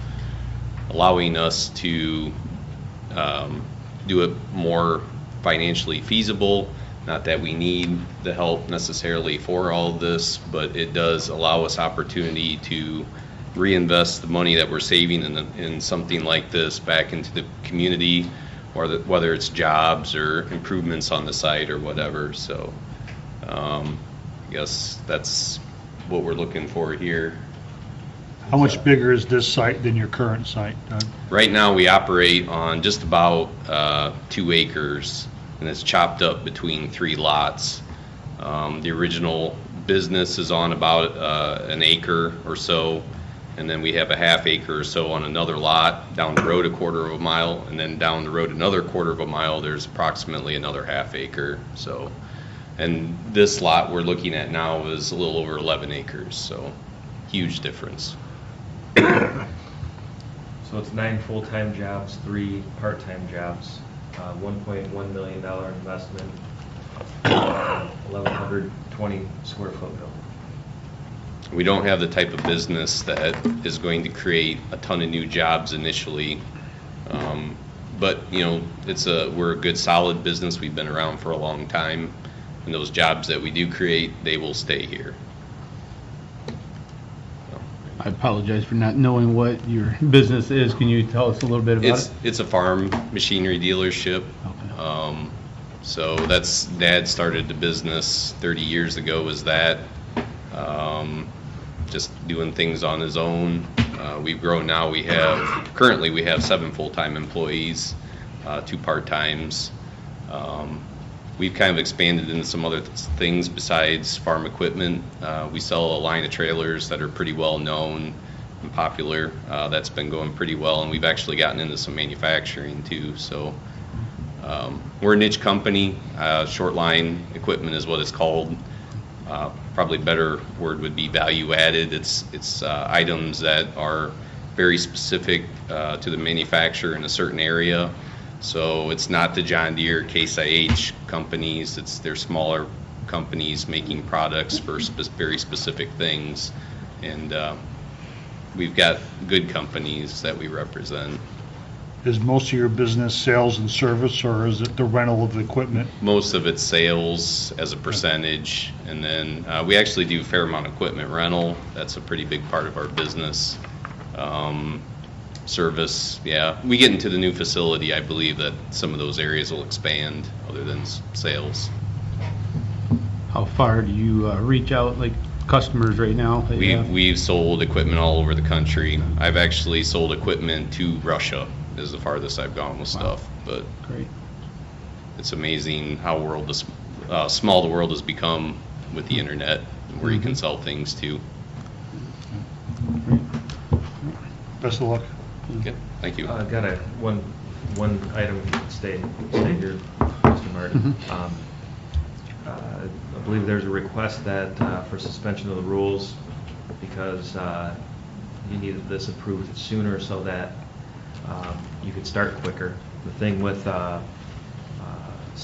[SPEAKER 13] allowing us to do it more financially feasible. Not that we need the help necessarily for all of this, but it does allow us opportunity to reinvest the money that we're saving in something like this back into the community, or whether it's jobs or improvements on the site or whatever. So I guess that's what we're looking for here.
[SPEAKER 5] How much bigger is this site than your current site, Doug?
[SPEAKER 13] Right now we operate on just about 2 acres, and it's chopped up between 3 lots. The original business is on about an acre or so, And then we have a half acre or so on another lot, down the road a quarter of a mile, and then down the road another quarter of a mile, there's approximately another half acre, so. And this lot we're looking at now is a little over 11 acres, so huge difference.
[SPEAKER 9] So it's 9 full-time jobs, 3 part-time jobs, $1.1 million investment, 1,120 square foot building.
[SPEAKER 13] We don't have the type of business that is going to create a ton of new jobs initially. But, you know, we're a good solid business. We've been around for a long time. And those jobs that we do create, they will stay here.
[SPEAKER 1] I apologize for not knowing what your business is. Can you tell us a little bit about it?
[SPEAKER 13] It's a farm machinery dealership.
[SPEAKER 1] Okay.
[SPEAKER 13] So Dad started the business 30 years ago as that. Just doing things on his own. We've grown now. Currently we have 7 full-time employees, 2 part-times. We've kind of expanded into some other things besides farm equipment. We sell a line of trailers that are pretty well known and popular. That's been going pretty well, and we've actually gotten into some manufacturing too. So we're a niche company. Short line equipment is what it's called. Probably better word would be value added. It's items that are very specific to the manufacturer in a certain area. So it's not the John Deere, Case IH companies. They're smaller companies making products for very specific things, and we've got good companies that we represent.
[SPEAKER 14] Is most of your business sales and service, or is it the rental of equipment?
[SPEAKER 13] Most of it's sales as a percentage, and then we actually do a fair amount of equipment rental. That's a pretty big part of our business. Service, yeah. We get into the new facility, I believe that some of those areas will expand other than sales.
[SPEAKER 1] How far do you reach out, like customers right now?
[SPEAKER 13] We've sold equipment all over the country. I've actually sold equipment to Russia, is the farthest I've gone with stuff. But
[SPEAKER 1] great.
[SPEAKER 13] It's amazing how small the world has become with the internet, where you can sell things to.
[SPEAKER 14] Best of luck.
[SPEAKER 13] Okay, thank you.
[SPEAKER 9] I've got one item, stay here, Mr. Martin. I believe there's a request that for suspension of the rules because you needed this approved sooner so that you could start quicker. The thing with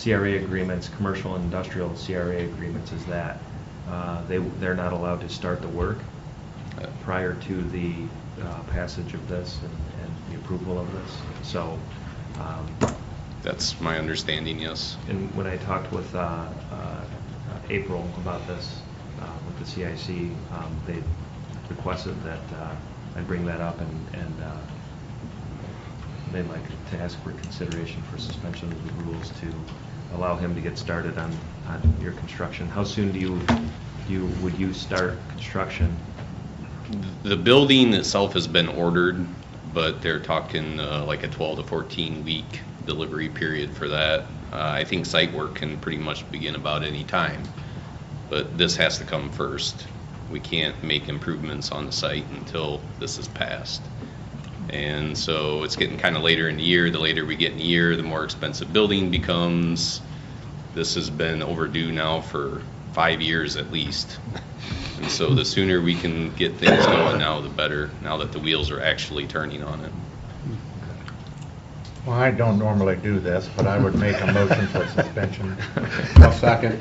[SPEAKER 9] CRA agreements, commercial and industrial CRA agreements, is that they're not allowed to start the work prior to the passage of this and the approval of this. So
[SPEAKER 13] that's my understanding, yes.
[SPEAKER 9] And when I talked with April about this with the CIC, they requested that I bring that up, and they'd like to ask for consideration for suspension of the rules to allow him to get started on your construction. How soon would you start construction?
[SPEAKER 13] The building itself has been ordered, but they're talking like a 12 to 14 week delivery period for that. I think site work can pretty much begin about any time, but this has to come first. We can't make improvements on the site until this is passed. And so it's getting kind of later in the year. The later we get in the year, the more expensive building becomes. This has been overdue now for 5 years at least. And so the sooner we can get things going now, the better, now that the wheels are actually turning on it.
[SPEAKER 2] Well, I don't normally do this, but I would make a motion for suspension.
[SPEAKER 7] I'll second.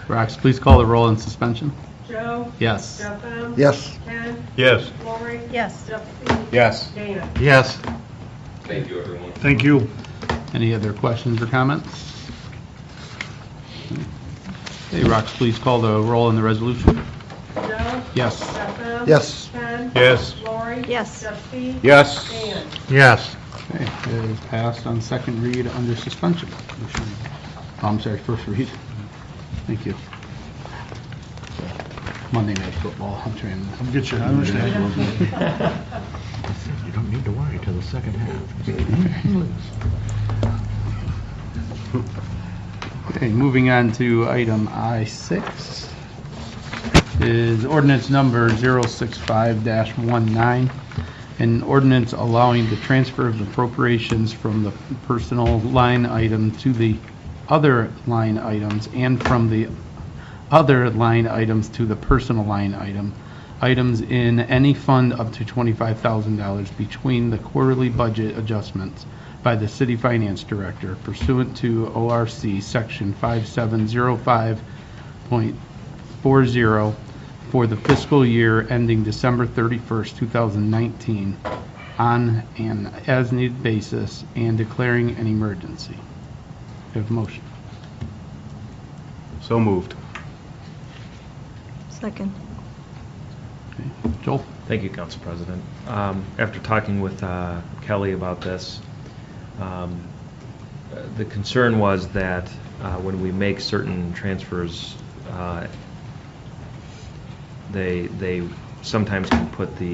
[SPEAKER 1] Rox, please call the roll on suspension.
[SPEAKER 12] Joe?
[SPEAKER 1] Yes.
[SPEAKER 12] Jeff M?
[SPEAKER 11] Yes.
[SPEAKER 12] Ken?
[SPEAKER 14] Yes.
[SPEAKER 12] Lori?
[SPEAKER 8] Yes.
[SPEAKER 12] Jeffy?
[SPEAKER 7] Yes.
[SPEAKER 12] Dana?
[SPEAKER 2] Yes.
[SPEAKER 13] Thank you, everyone.
[SPEAKER 14] Thank you.
[SPEAKER 1] Any other questions or comments? Okay, Rox, please call the roll on the resolution.
[SPEAKER 12] Joe?
[SPEAKER 1] Yes.
[SPEAKER 12] Jeff M?
[SPEAKER 11] Yes.
[SPEAKER 12] Ken?
[SPEAKER 14] Yes.
[SPEAKER 12] Lori?
[SPEAKER 8] Yes.
[SPEAKER 12] Jeffy?
[SPEAKER 7] Yes.
[SPEAKER 12] Dan?
[SPEAKER 14] Yes.
[SPEAKER 1] Okay, it is passed on second read under suspension. Oh, I'm sorry, first read. Thank you. Monday Night Football, I'm trying to...
[SPEAKER 14] I'll get you, I understand.
[SPEAKER 2] You don't need to worry till the second half.
[SPEAKER 1] Okay, moving on to item I6. is ordinance number 065-19, an ordinance allowing the transfer of appropriations from the personal line item to the other line items and from the other line items to the personal line item, items in any fund up to $25,000 between the quarterly budget adjustments by the city finance director pursuant to ORC section 5705.40 for the fiscal year ending December 31st, 2019 on an as-needed basis and declaring an emergency. Do you have a motion?
[SPEAKER 7] So moved.
[SPEAKER 8] Second.
[SPEAKER 1] Okay. Joel?
[SPEAKER 9] Thank you, Council President. After talking with Kelly about this, the concern was that when we make certain transfers, they sometimes can put the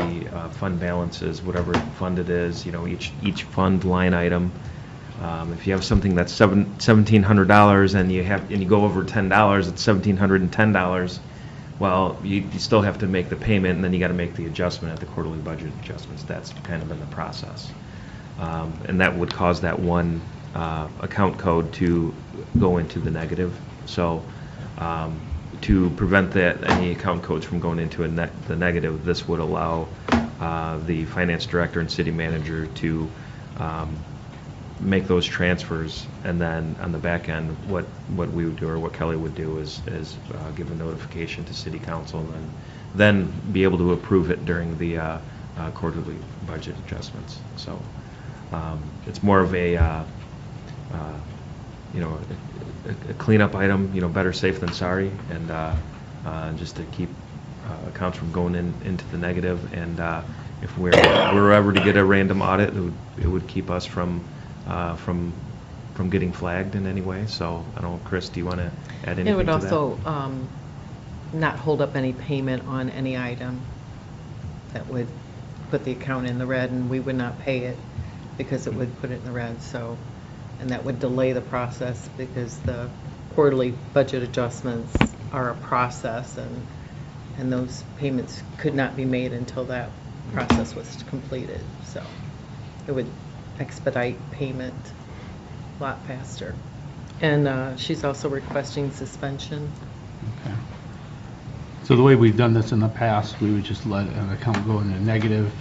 [SPEAKER 9] fund balances, whatever fund it is, each fund line item. If you have something that's $1,700 and you go over $10, it's $1,710. Well, you still have to make the payment, and then you got to make the adjustment at the quarterly budget adjustments. That's kind of in the process, and that would cause that one account code to go into the negative. So, to prevent any account codes from going into the negative, this would allow the finance director and city manager to make those transfers, and then on the back end, what we would do, or what Kelly would do, is give a notification to city council, and then be able to approve it during the quarterly budget adjustments. So it's more of a cleanup item, better safe than sorry, and just to keep accounts from going into the negative. And if we're ever to get a random audit, it would keep us from getting flagged in any way. So I don't know, Chris, do you want to add anything to that?
[SPEAKER 15] It would also not hold up any payment on any item that would put the account in the red, and we would not pay it because it would put it in the red. So, and that would delay the process, because the quarterly budget adjustments are a process, and those payments could not be made until that process was completed. So it would expedite payment a lot faster. And she's also requesting suspension.
[SPEAKER 1] Okay. So the way we've done this in the past, we would just let an account go into negative,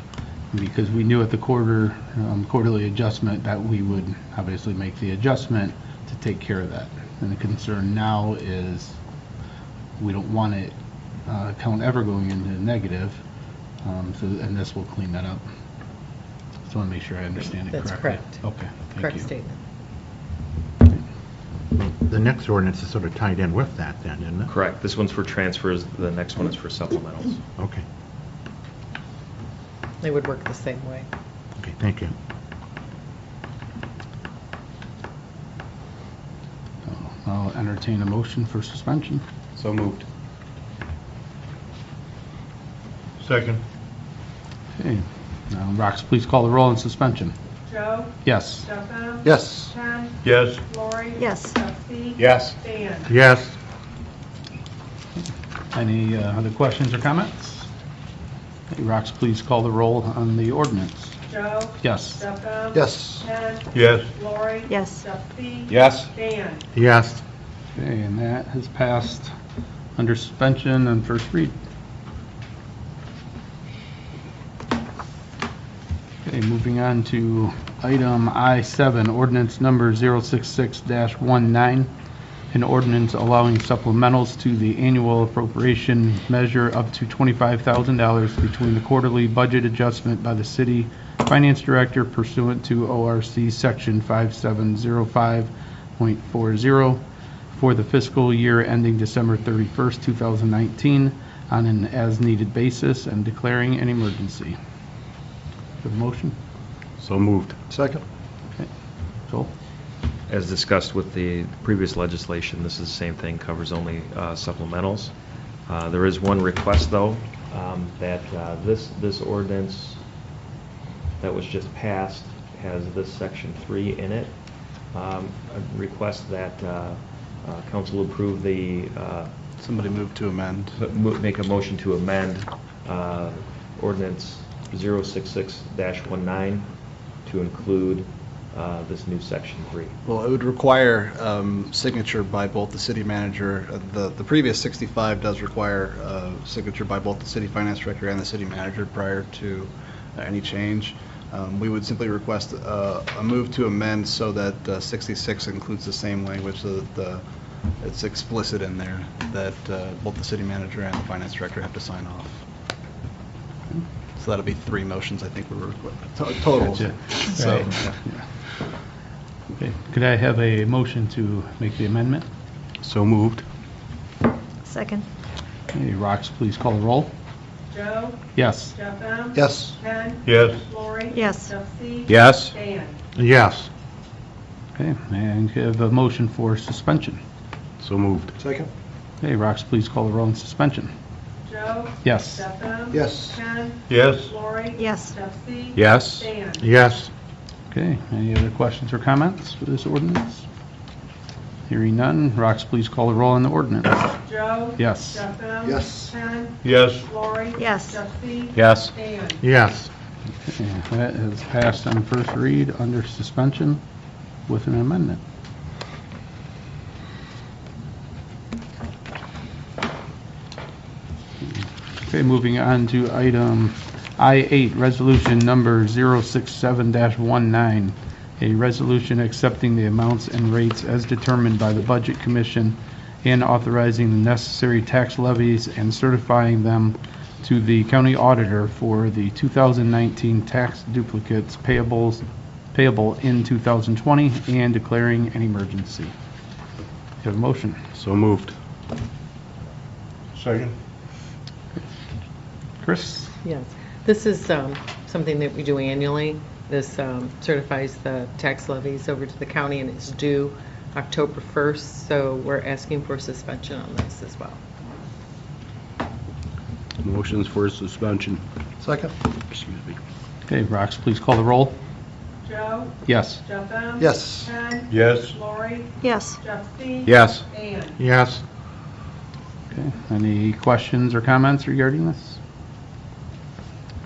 [SPEAKER 1] because we knew at the quarterly adjustment that we would obviously make the adjustment to take care of that. And the concern now is we don't want it account ever going into negative, and this will clean that up. Just want to make sure I understand it correctly.
[SPEAKER 15] That's correct.
[SPEAKER 1] Okay, thank
[SPEAKER 15] Correct
[SPEAKER 1] you.
[SPEAKER 15] statement.
[SPEAKER 16] The next ordinance is sort of tied in with that then, isn't it?
[SPEAKER 9] Correct. This one's for transfers. The next one is for supplementals.
[SPEAKER 16] Okay.
[SPEAKER 15] They would work the same way.
[SPEAKER 16] Okay, thank you.
[SPEAKER 1] I'll entertain a motion for suspension.
[SPEAKER 7] So moved.
[SPEAKER 14] Second.
[SPEAKER 1] Okay. Rox, please call the roll on suspension.
[SPEAKER 12] Joe?
[SPEAKER 1] Yes.
[SPEAKER 12] Stefan?
[SPEAKER 11] Yes.
[SPEAKER 12] Ken?
[SPEAKER 14] Yes.
[SPEAKER 12] Lori?
[SPEAKER 8] Yes.
[SPEAKER 12] Trustee?
[SPEAKER 7] Yes.
[SPEAKER 12] Dan?
[SPEAKER 14] Yes.
[SPEAKER 1] Any other questions or comments? Okay, Rox, please call the roll on the ordinance.
[SPEAKER 12] Joe?
[SPEAKER 1] Yes.
[SPEAKER 12] Stefan?
[SPEAKER 11] Yes.
[SPEAKER 12] Ken?
[SPEAKER 14] Yes.
[SPEAKER 12] Lori?
[SPEAKER 8] Yes.
[SPEAKER 12] Trustee?
[SPEAKER 7] Yes.
[SPEAKER 12] Dan?
[SPEAKER 14] Yes.
[SPEAKER 1] Okay, and that has passed under suspension and first read. Okay, moving on to item I-7, ordinance number 066-19, an ordinance allowing supplementals to the annual appropriation measure up to $25,000 between the quarterly budget adjustment by the city finance director pursuant to ORC section 5705.40 for the fiscal year ending December 31st, 2019 on an as-needed basis and declaring an emergency. The motion?
[SPEAKER 7] So moved.
[SPEAKER 11] Second.
[SPEAKER 1] Okay. Joel?
[SPEAKER 9] As discussed with the previous legislation, this is the same thing, covers only supplementals. There is one request, though, that this ordinance that was just passed has this section 3 in it. A request that council approve the
[SPEAKER 10] Somebody move to amend.
[SPEAKER 9] Make a motion to amend ordinance 066-19 to include this new section 3.
[SPEAKER 10] Well, it would require signature by both the city manager. The previous 65 does require signature by both the city finance director and the city manager prior to any change. We would simply request a move to amend so that 66 includes the same language, so that it's explicit in there that both the city manager and the finance director have to sign off. So that'll be 3 motions, I think, total.
[SPEAKER 1] Gotcha.
[SPEAKER 10] So,
[SPEAKER 1] Right.
[SPEAKER 10] yeah.
[SPEAKER 1] Okay, could I have a motion to make the amendment?
[SPEAKER 7] So moved.
[SPEAKER 8] Second.
[SPEAKER 1] Okay, Rox, please call the roll.
[SPEAKER 12] Joe?
[SPEAKER 1] Yes.
[SPEAKER 12] Jeff Bem?
[SPEAKER 11] Yes.
[SPEAKER 12] Ken?
[SPEAKER 14] Yes.
[SPEAKER 12] Lori?
[SPEAKER 8] Yes.
[SPEAKER 12] Jeff C?
[SPEAKER 7] Yes.
[SPEAKER 12] Dan?
[SPEAKER 16] Yes.
[SPEAKER 1] Okay, and could I have a motion for suspension?
[SPEAKER 7] So moved.
[SPEAKER 11] Second?
[SPEAKER 1] Okay, Rox, please call the roll on suspension.
[SPEAKER 12] Joe?
[SPEAKER 1] Yes.
[SPEAKER 12] Jeff Bem?
[SPEAKER 11] Yes.
[SPEAKER 12] Ken?
[SPEAKER 14] Yes.
[SPEAKER 12] Lori?
[SPEAKER 8] Yes.
[SPEAKER 12] Jeff C?
[SPEAKER 7] Yes.
[SPEAKER 12] Dan?
[SPEAKER 16] Yes.
[SPEAKER 1] Okay, any other questions or comments for this ordinance? Hearing none, Rox, please call the roll on the ordinance.
[SPEAKER 12] Joe?
[SPEAKER 1] Yes.
[SPEAKER 12] Jeff Bem?
[SPEAKER 11] Yes.
[SPEAKER 12] Ken?
[SPEAKER 14] Yes.
[SPEAKER 12] Lori?
[SPEAKER 8] Yes.
[SPEAKER 12] Jeff C?
[SPEAKER 7] Yes.
[SPEAKER 12] Dan?
[SPEAKER 16] Yes.
[SPEAKER 1] Okay, that is passed on first read under suspension with an amendment. Okay, moving on to item I-8, resolution number 067-19, a resolution accepting the amounts and rates as determined by the Budget Commission and authorizing the necessary tax levies and certifying them to the county auditor for the 2019 tax duplicates payable in 2020 and declaring an emergency. Do you have a motion?
[SPEAKER 7] So moved.
[SPEAKER 14] Second.
[SPEAKER 1] Chris?
[SPEAKER 15] Yes, this is something that we do annually. This certifies the tax levies over to the county, and it's due October 1st, so we're asking for suspension on this as well.
[SPEAKER 7] Motions for suspension.
[SPEAKER 11] Second?
[SPEAKER 7] Excuse me.
[SPEAKER 1] Okay, Rox, please call the roll.
[SPEAKER 12] Joe?
[SPEAKER 1] Yes.
[SPEAKER 12] Jeff Bem?
[SPEAKER 11] Yes.
[SPEAKER 12] Ken?
[SPEAKER 14] Yes.
[SPEAKER 12] Lori?
[SPEAKER 8] Yes.
[SPEAKER 12] Jeff C?
[SPEAKER 7] Yes.
[SPEAKER 12] Dan?
[SPEAKER 16] Yes.
[SPEAKER 1] Okay, any questions or comments regarding this?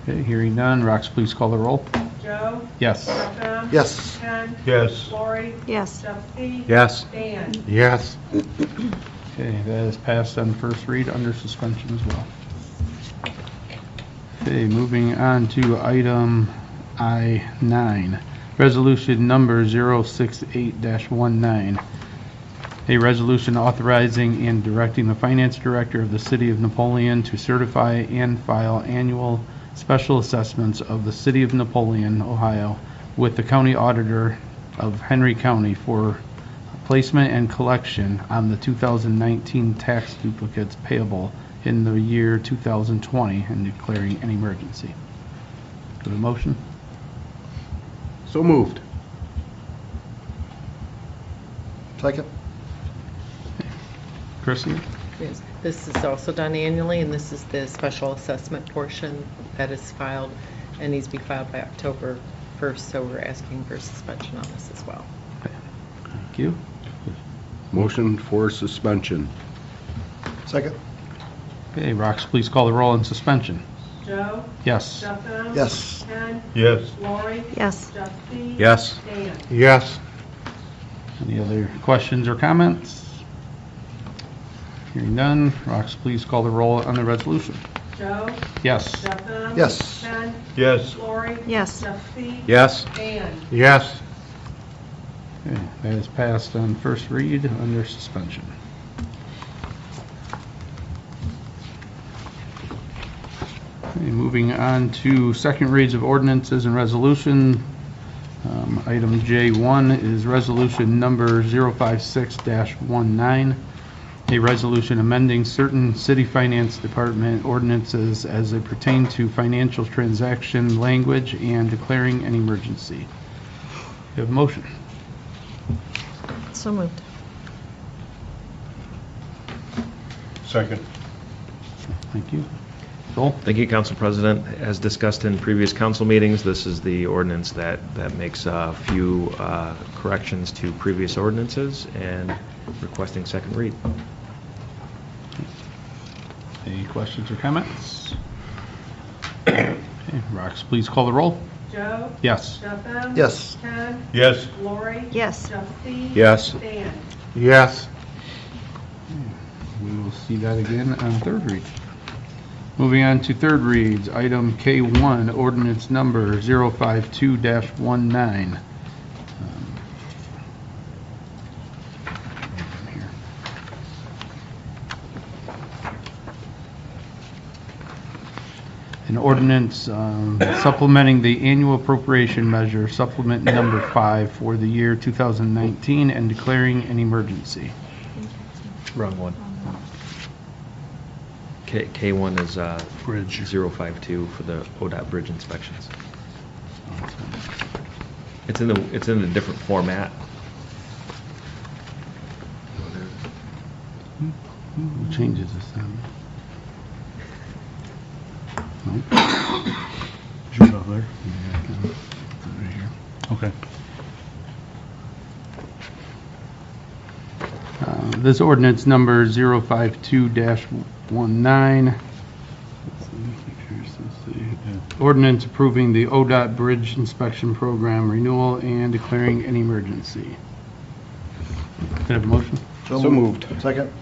[SPEAKER 1] Okay, hearing none, Rox, please call the roll.
[SPEAKER 12] Joe?
[SPEAKER 1] Yes.
[SPEAKER 12] Jeff Bem?
[SPEAKER 11] Yes.
[SPEAKER 12] Ken?
[SPEAKER 14] Yes.
[SPEAKER 12] Lori?
[SPEAKER 8] Yes.
[SPEAKER 12] Jeff C?
[SPEAKER 7] Yes.
[SPEAKER 12] Dan?
[SPEAKER 16] Yes.
[SPEAKER 1] Okay, that is passed on first read under suspension as well. Okay, moving on to item I-9, resolution number 068-19, a resolution authorizing and directing the finance director of the city of Napoleon to certify and file annual special assessments of the city of Napoleon, Ohio, with the county auditor of Henry County for placement and collection on the 2019 tax duplicates payable in the year 2020 and declaring an emergency. Do a motion?
[SPEAKER 7] So moved.
[SPEAKER 11] Second?
[SPEAKER 1] Chrissy?
[SPEAKER 15] Yes, this is also done annually, and this is the special assessment portion that is filed and needs to be filed by October 1st, so we're asking for suspension on this as well.
[SPEAKER 1] Thank you.
[SPEAKER 7] Motion for suspension.
[SPEAKER 11] Second?
[SPEAKER 1] Okay, Rox, please call the roll on suspension.
[SPEAKER 12] Joe?
[SPEAKER 1] Yes.
[SPEAKER 12] Jeff Bem?
[SPEAKER 11] Yes.
[SPEAKER 12] Ken?
[SPEAKER 14] Yes.
[SPEAKER 12] Lori?
[SPEAKER 8] Yes.
[SPEAKER 12] Jeff C?
[SPEAKER 7] Yes.
[SPEAKER 12] Dan?
[SPEAKER 16] Yes.
[SPEAKER 1] Any other questions or comments? Hearing none, Rox, please call the roll on the resolution.
[SPEAKER 12] Joe?
[SPEAKER 1] Yes.
[SPEAKER 12] Jeff Bem?
[SPEAKER 11] Yes.
[SPEAKER 12] Ken?
[SPEAKER 14] Yes.
[SPEAKER 12] Lori?
[SPEAKER 8] Yes.
[SPEAKER 12] Jeff C?
[SPEAKER 7] Yes.
[SPEAKER 12] Dan?
[SPEAKER 16] Yes.
[SPEAKER 1] Okay, that is passed on first read under suspension. Okay, moving on to second reads of ordinances and resolution. Item J1 is resolution number 056-19, a resolution amending certain city finance department ordinances as they pertain to financial transaction language and declaring an emergency. You have a motion?
[SPEAKER 8] So moved.
[SPEAKER 14] Second.
[SPEAKER 1] Thank you. Joel?
[SPEAKER 9] Thank you, Council President. As discussed in previous council meetings, this is the ordinance that makes a few corrections to previous ordinances and requesting second read.
[SPEAKER 1] Any questions or comments? Okay, Rox, please call the roll.
[SPEAKER 12] Joe?
[SPEAKER 1] Yes.
[SPEAKER 12] Jeff M?
[SPEAKER 11] Yes.
[SPEAKER 12] Ken?
[SPEAKER 14] Yes.
[SPEAKER 12] Lori?
[SPEAKER 8] Yes.
[SPEAKER 12] Jeffy?
[SPEAKER 7] Yes.
[SPEAKER 12] Dan?
[SPEAKER 16] Yes.
[SPEAKER 1] We will see that again on third read. Moving on to third reads, item K1, ordinance number 052-19. An ordinance supplementing the annual appropriation measure, supplement number 5 for the year 2019 and declaring an emergency.
[SPEAKER 9] Wrong one. K1 is
[SPEAKER 14] Bridge.
[SPEAKER 9] 052 for the ODOT bridge inspections. It's in a different format.
[SPEAKER 1] Who changes this time? Nope.
[SPEAKER 14] Shoot up there.
[SPEAKER 1] Yeah, I can. It's right here.
[SPEAKER 14] Okay.
[SPEAKER 1] This ordinance number 052-19. Ordinance approving the ODOT Bridge Inspection Program renewal and declaring an emergency. Can I have a motion?
[SPEAKER 7] So moved.
[SPEAKER 11] Second?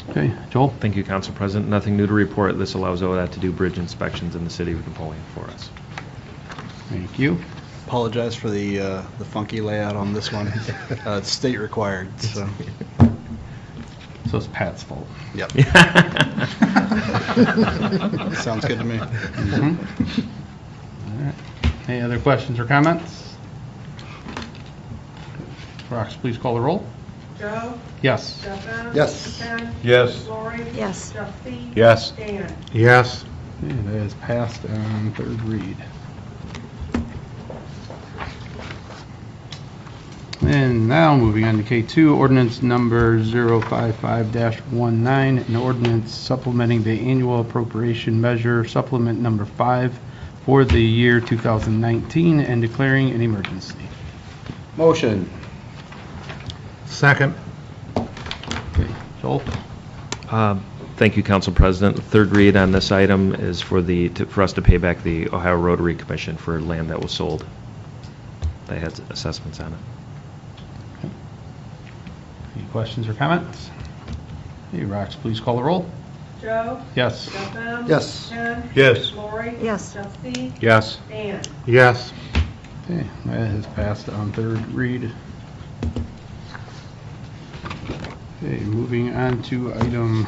[SPEAKER 1] Okay, Joel?
[SPEAKER 9] Thank you, Council President. Nothing new to report. This allows ODOT to do bridge inspections in the city of Napoleon for us.
[SPEAKER 1] Thank you.
[SPEAKER 10] Apologize for the funky layout on this one. It's state required, so.
[SPEAKER 1] So it's Pat's fault.
[SPEAKER 10] Yep. Sounds good to me.
[SPEAKER 1] Mhm. All right. Any other questions or comments? Rox, please call the roll.
[SPEAKER 12] Joe?
[SPEAKER 1] Yes.
[SPEAKER 12] Jeff M?
[SPEAKER 11] Yes.
[SPEAKER 12] Ken?
[SPEAKER 14] Yes.
[SPEAKER 12] Lori?
[SPEAKER 8] Yes.
[SPEAKER 12] Jeffy?
[SPEAKER 7] Yes.
[SPEAKER 12] Dan?
[SPEAKER 16] Yes.
[SPEAKER 1] Okay, that is passed on third read. And now moving on to K2, ordinance number 055-19, an ordinance supplementing the annual appropriation measure, supplement number 5 for the year 2019 and declaring an emergency.
[SPEAKER 7] Motion.
[SPEAKER 16] Second.
[SPEAKER 1] Okay, Joel?
[SPEAKER 9] Thank you, Council President. The third read on this item is for us to pay back the Ohio Rotary Commission for land that was sold. They had assessments on it.
[SPEAKER 1] Any questions or comments? Hey, Rox, please call the roll.
[SPEAKER 12] Joe?
[SPEAKER 1] Yes.
[SPEAKER 12] Jeff M?
[SPEAKER 11] Yes.
[SPEAKER 12] Ken?
[SPEAKER 14] Yes.
[SPEAKER 12] Lori?
[SPEAKER 8] Yes.
[SPEAKER 12] Jeffy?
[SPEAKER 7] Yes.
[SPEAKER 12] Dan?
[SPEAKER 16] Yes.
[SPEAKER 1] Okay, that has passed on third read. Okay, moving on to item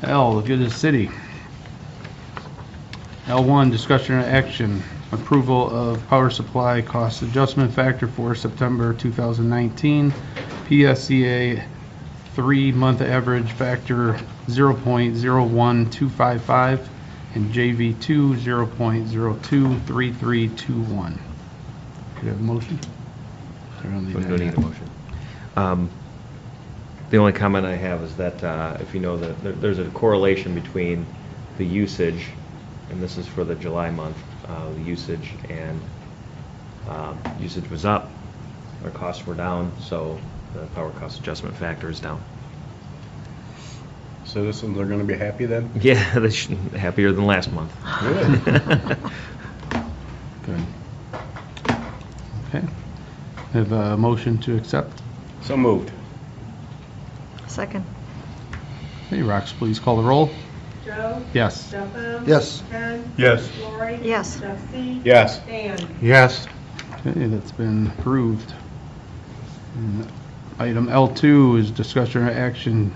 [SPEAKER 1] L, the good of the city. L1, discussion and action, approval of power supply cost adjustment factor for September 2019, PSCA 3-month average factor 0.01255 and JV2 0.023321. Could I have a motion? Sorry, I don't need
[SPEAKER 9] We
[SPEAKER 1] that.
[SPEAKER 9] don't need a motion. The only comment I have is that if you know that there's a correlation between the usage, and this is for the July month, the usage and usage was up, our costs were down, so the power cost adjustment factor is down.
[SPEAKER 7] Citizens are going to be happy then?
[SPEAKER 9] Yeah, they should, happier than last month.
[SPEAKER 7] Good.
[SPEAKER 1] Good. Okay. Have a motion to accept.
[SPEAKER 7] So moved.
[SPEAKER 8] Second.
[SPEAKER 1] Hey, Rox, please call the roll.
[SPEAKER 12] Joe?
[SPEAKER 1] Yes.
[SPEAKER 12] Jeff M?
[SPEAKER 11] Yes.
[SPEAKER 12] Ken?
[SPEAKER 14] Yes.
[SPEAKER 12] Lori?
[SPEAKER 8] Yes.
[SPEAKER 12] Jeffy?
[SPEAKER 7] Yes.
[SPEAKER 12] Dan?
[SPEAKER 16] Yes.
[SPEAKER 1] Okay, that's been approved. And item L2 is discussion or action,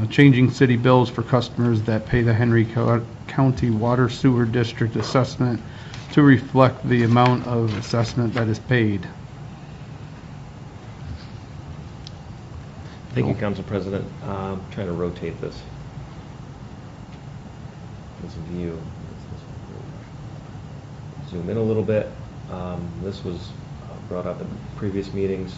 [SPEAKER 1] changing city bills for customers that pay the Henry County Water Sewer District assessment to reflect the amount of assessment that is paid.
[SPEAKER 9] Thank you, Council President. Trying to rotate this. This view. Zoom in a little bit. This was brought up in previous meetings.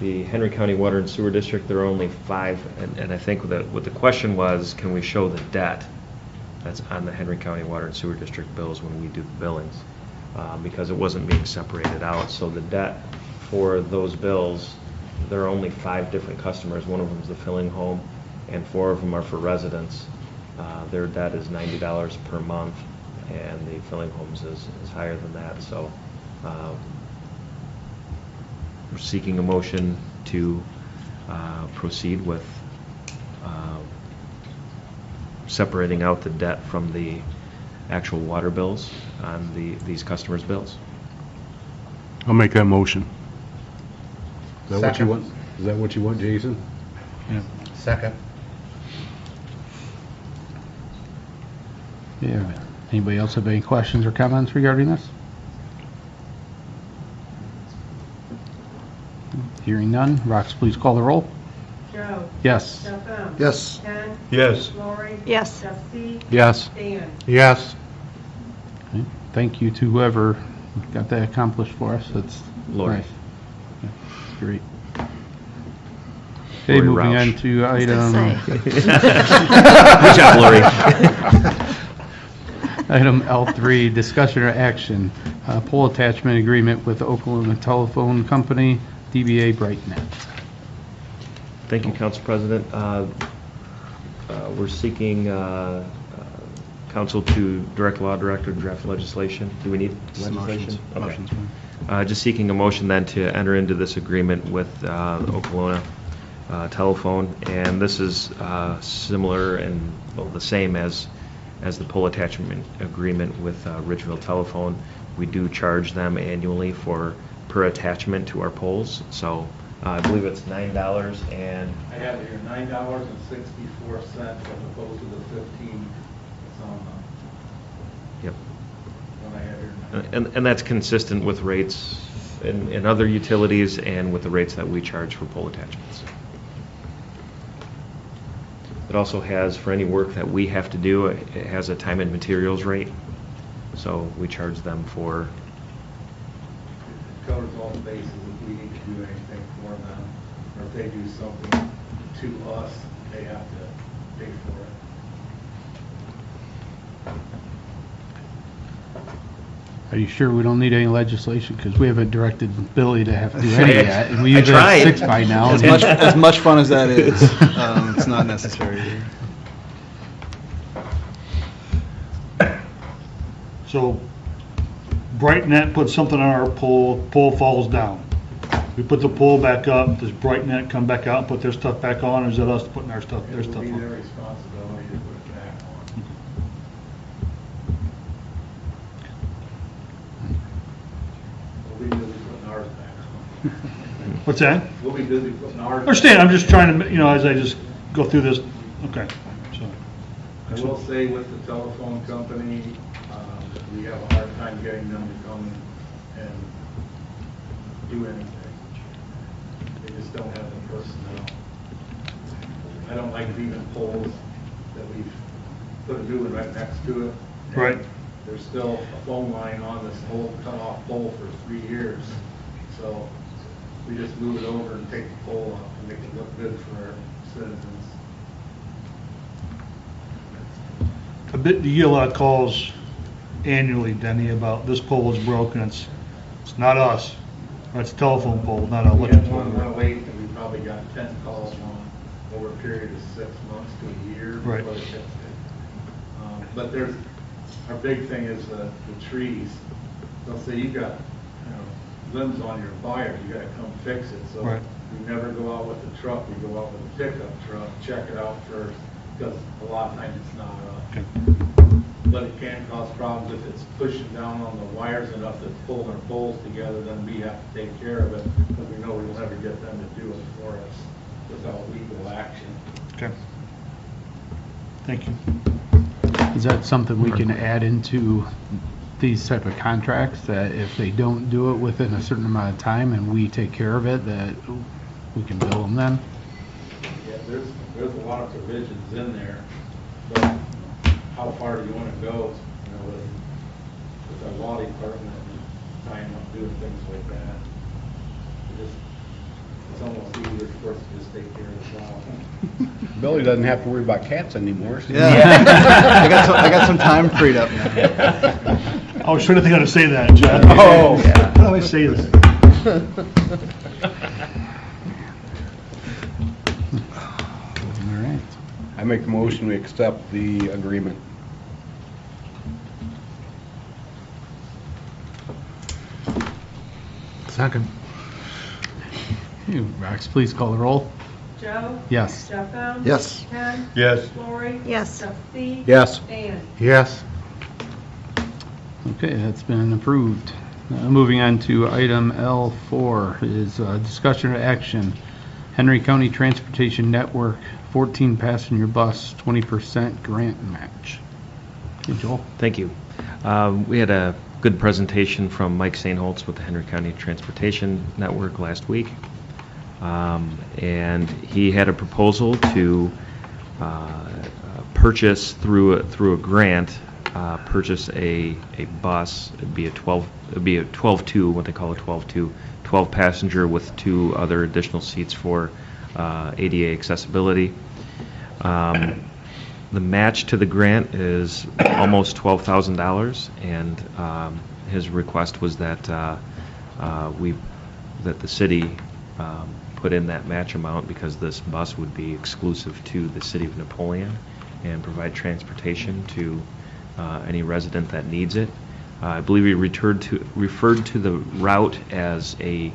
[SPEAKER 9] The Henry County Water and Sewer District, there are only 5, and I think what the question was, can we show the debt that's on the Henry County Water and Sewer District bills when we do the billings? Because it wasn't being separated out. So the debt for those bills, there are only 5 different customers. One of them is the filling home, and 4 of them are for residents. Their debt is $90 per month, and the filling homes is higher than that. So we're seeking a motion to proceed with separating out the debt from the actual water bills on these customers' bills.
[SPEAKER 7] I'll make that motion. Is that what you
[SPEAKER 16] Second.
[SPEAKER 7] want? Is that what you want, Jason?
[SPEAKER 16] Second.
[SPEAKER 1] Yeah. Anybody else have any questions or comments regarding this? Hearing none. Rox, please call the roll.
[SPEAKER 12] Joe?
[SPEAKER 1] Yes.
[SPEAKER 12] Jeff M?
[SPEAKER 11] Yes.
[SPEAKER 12] Ken?
[SPEAKER 14] Yes.
[SPEAKER 12] Lori?
[SPEAKER 8] Yes.
[SPEAKER 12] Jeff C?
[SPEAKER 7] Yes.
[SPEAKER 12] Dan?
[SPEAKER 16] Yes.
[SPEAKER 1] Okay. Thank you to whoever got that accomplished for us. That's
[SPEAKER 9] Lori.
[SPEAKER 1] nice. Yeah, that's great. Okay,
[SPEAKER 9] Lori
[SPEAKER 1] moving
[SPEAKER 9] Roush.
[SPEAKER 1] on to item.
[SPEAKER 9] Good job, Lori.
[SPEAKER 1] Item L3, discussion or action, pole attachment agreement with the Oklahoma Telephone Company, DBA BrightNet.
[SPEAKER 9] Thank you, Council President. We're seeking council to direct law director to draft legislation. Do we need legislation?
[SPEAKER 10] Motions.
[SPEAKER 9] Just seeking a motion then to enter into this agreement with Oklahoma Telephone, and this is similar and well, the same as the pole attachment agreement with Ridgeville Telephone. We do charge them annually per attachment to our poles. So I believe it's $9 and
[SPEAKER 6] I have it here, $9.64 as opposed to the 15 that's on
[SPEAKER 9] yep.
[SPEAKER 6] the one I have here.
[SPEAKER 9] And that's consistent with rates in other utilities and with the rates that we charge for pole attachments. It also has, for any work that we have to do, it has a time and materials rate. So we charge them for.
[SPEAKER 6] It covers all the bases if we need to do anything for them, or if they do something to us, they have to pay for it.
[SPEAKER 1] Are you sure we don't need any legislation? Because we haven't directed Billy to have to do any of that. And we
[SPEAKER 9] I
[SPEAKER 1] usually have
[SPEAKER 9] tried.
[SPEAKER 1] 6 by now.
[SPEAKER 10] As much fun as that is, it's not necessary here.
[SPEAKER 14] So BrightNet puts something on our pole falls down. We put the pole back up, does BrightNet come back out and put their stuff back on, or is it us putting their stuff
[SPEAKER 6] It will be their
[SPEAKER 14] on?
[SPEAKER 6] responsibility to put it back on. We'll be busy putting ours back on.
[SPEAKER 14] What's that?
[SPEAKER 6] We'll be busy putting ours.
[SPEAKER 14] Understand, I'm just trying to, as I just go through this, okay, so.
[SPEAKER 6] I will say with the telephone company, we have a hard time getting them to come and do anything. They just don't have the personnel. I don't like leaving poles that we've put a new one right next to it.
[SPEAKER 14] Right.
[SPEAKER 6] There's still a phone line on this whole cut-off pole for 3 years. So we just move it over and take the pole off and make it look good for our citizens.
[SPEAKER 14] You get a lot of calls annually, Denny, about this pole is broken, it's not us, it's a telephone pole, not an
[SPEAKER 6] We
[SPEAKER 14] electric
[SPEAKER 6] had
[SPEAKER 14] pole.
[SPEAKER 6] 108, and we probably got 10 calls on over a period of 6 months to a year.
[SPEAKER 14] Right.
[SPEAKER 6] Before they fixed it. But our big thing is the trees. They'll say, you got, limbs on your wire, you gotta come fix it. So
[SPEAKER 14] Right.
[SPEAKER 6] we never go out with a truck, we go out with a pickup truck, check it out first, because a lot of times it's not us.
[SPEAKER 14] Okay.
[SPEAKER 6] But it can cause problems if it's pushing down on the wires enough that's pulling our poles together, then we have to take care of it, because we know we'll never get them to do it for us without legal action.
[SPEAKER 14] Okay. Thank you.
[SPEAKER 1] Is that something we can add into these type of contracts, that if they don't do it within a certain amount of time and we take care of it, that we can bill them then?
[SPEAKER 6] Yeah, there's a lot of provisions in there, but how far do you want to go, with our law department and tying up doing things like that? It's almost easier for us to just take care of the problem.
[SPEAKER 7] Billy doesn't have to worry about cats anymore. So.
[SPEAKER 10] Yeah. I got some time freed up now.
[SPEAKER 14] I was trying to think how to say that, John.
[SPEAKER 7] Oh.
[SPEAKER 14] How do I say that?
[SPEAKER 1] All right.
[SPEAKER 7] I make the motion, we accept the agreement.
[SPEAKER 16] Second.
[SPEAKER 1] Okay, Rex, please call the roll.
[SPEAKER 12] Joe?
[SPEAKER 1] Yes.
[SPEAKER 12] Jeff Bell?
[SPEAKER 11] Yes.
[SPEAKER 12] Ken?
[SPEAKER 14] Yes.
[SPEAKER 12] Lori?
[SPEAKER 8] Yes.
[SPEAKER 12] Jeff C?
[SPEAKER 7] Yes.
[SPEAKER 12] Dan?
[SPEAKER 16] Yes.
[SPEAKER 1] Okay, that's been approved. Moving on to item L4 is discussion of action. Henry County Transportation Network 14 passenger bus 20% grant match. Hey, Joel.
[SPEAKER 9] Thank you. We had a good presentation from Mike Sainholtz with the Henry County Transportation Network last week. And he had a proposal to purchase through a grant, purchase a bus. It'd be a 12-2, what they call a 12-2, 12 passenger with 2 other additional seats for ADA accessibility. The match to the grant is almost $12,000, and his request was that that the city put in that match amount because this bus would be exclusive to the city of Napoleon and provide transportation to any resident that needs it. I believe he referred to the route as a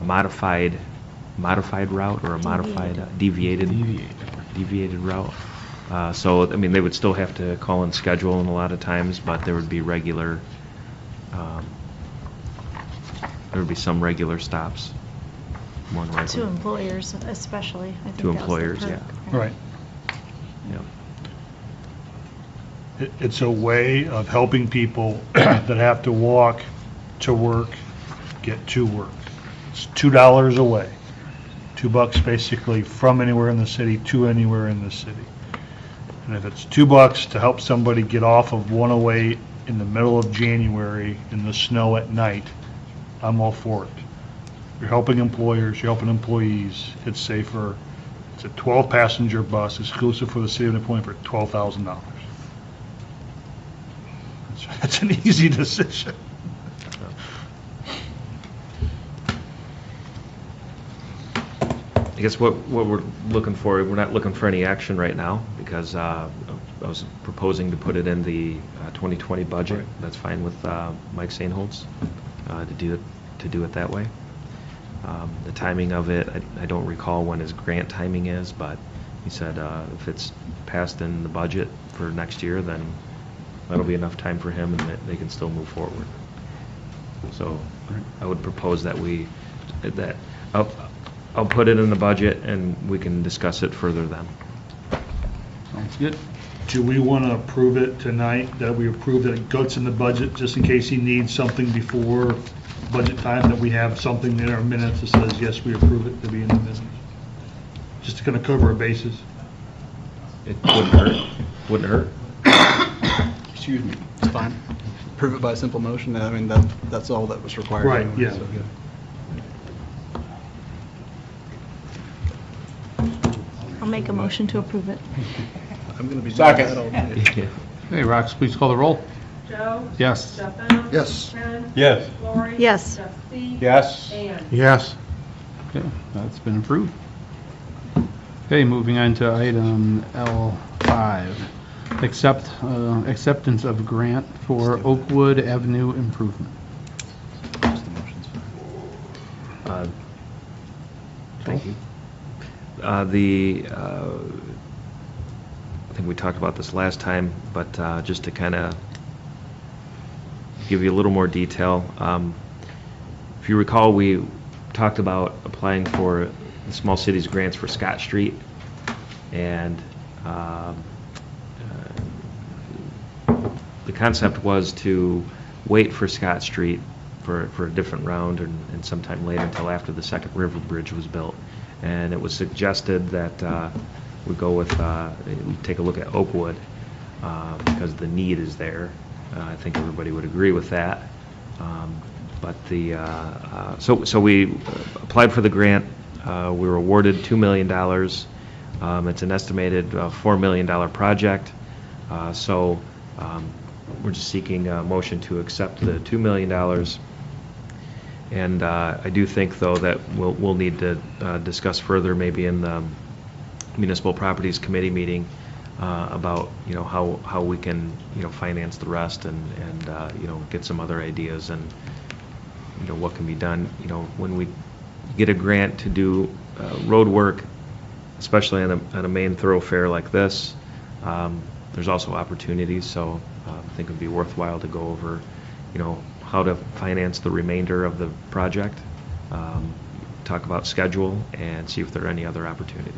[SPEAKER 9] modified route or a modified deviated route. So I mean, they would still have to call and schedule in a lot of times, but there would be regular. There would be some regular stops. More than likely.
[SPEAKER 8] To employers especially, I think.
[SPEAKER 9] To employers, yeah.
[SPEAKER 14] Right.
[SPEAKER 9] Yeah.
[SPEAKER 14] It's a way of helping people that have to walk to work, get to work. It's $2 away. $2 basically from anywhere in the city to anywhere in the city. And if it's $2 to help somebody get off of 108 in the middle of January in the snow at night, I'm all for it. You're helping employers, you're helping employees, it's safer. It's a 12-passenger bus exclusive for the city of Napoleon for $12,000. It's an easy decision.
[SPEAKER 9] I guess what we're looking for, we're not looking for any action right now because I was proposing to put it in the 2020 budget. Right. That's fine with Mike Sainholtz to do it that way. The timing of it, I don't recall when his grant timing is, but he said if it's passed in the budget for next year, then that'll be enough time for him and that they can still move forward. So I would propose that I'll put it in the budget and we can discuss it further then.
[SPEAKER 1] Sounds good.
[SPEAKER 14] Do we want to approve it tonight, that we approve that it goes in the budget, just in case he needs something before budget time, that we have something in our minutes that says, yes, we approve it to be in the minutes? Just to kind of cover our bases.
[SPEAKER 9] It wouldn't hurt. Wouldn't hurt.
[SPEAKER 10] Excuse me. It's fine. Prove it by a simple motion. I mean, that's all that was required.
[SPEAKER 14] Right,
[SPEAKER 10] anyway,
[SPEAKER 14] yeah.
[SPEAKER 10] so,
[SPEAKER 8] I'll make a motion to approve it.
[SPEAKER 10] I'm going to be
[SPEAKER 7] Second.
[SPEAKER 10] doing that all day.
[SPEAKER 1] Hey, Rox, please call the roll.
[SPEAKER 12] Joe?
[SPEAKER 1] Yes.
[SPEAKER 12] Jeff Bell?
[SPEAKER 11] Yes.
[SPEAKER 12] Ken?
[SPEAKER 7] Yes.
[SPEAKER 12] Lori?
[SPEAKER 8] Yes.
[SPEAKER 12] Jeff C?
[SPEAKER 7] Yes.
[SPEAKER 12] Dan?
[SPEAKER 16] Yes.
[SPEAKER 1] Okay, that's been approved. Okay, moving on to item L5. Acceptance of grant for Oakwood Avenue improvement.
[SPEAKER 9] Thank you. I think we talked about this last time, but just to kind of give you a little more detail. If you recall, we talked about applying for the small cities grants for Scott Street, and the concept was to wait for Scott Street for a different round and sometime later until after the second river bridge was built. And it was suggested that we go with, we take a look at Oakwood because the need is there. I think everybody would agree with that. But so we applied for the grant. We were awarded $2 million. It's an estimated $4 million project. So we're just seeking a motion to accept the $2 million. And I do think, though, that we'll need to discuss further, maybe in the Municipal Properties Committee meeting about, how we can, finance the rest and get some other ideas and, what can be done. When we get a grant to do road work, especially on a main thoroughfare like this, there's also opportunities, so I think it would be worthwhile to go over, how to finance the remainder of the project, talk about schedule, and see if there are any other opportunities.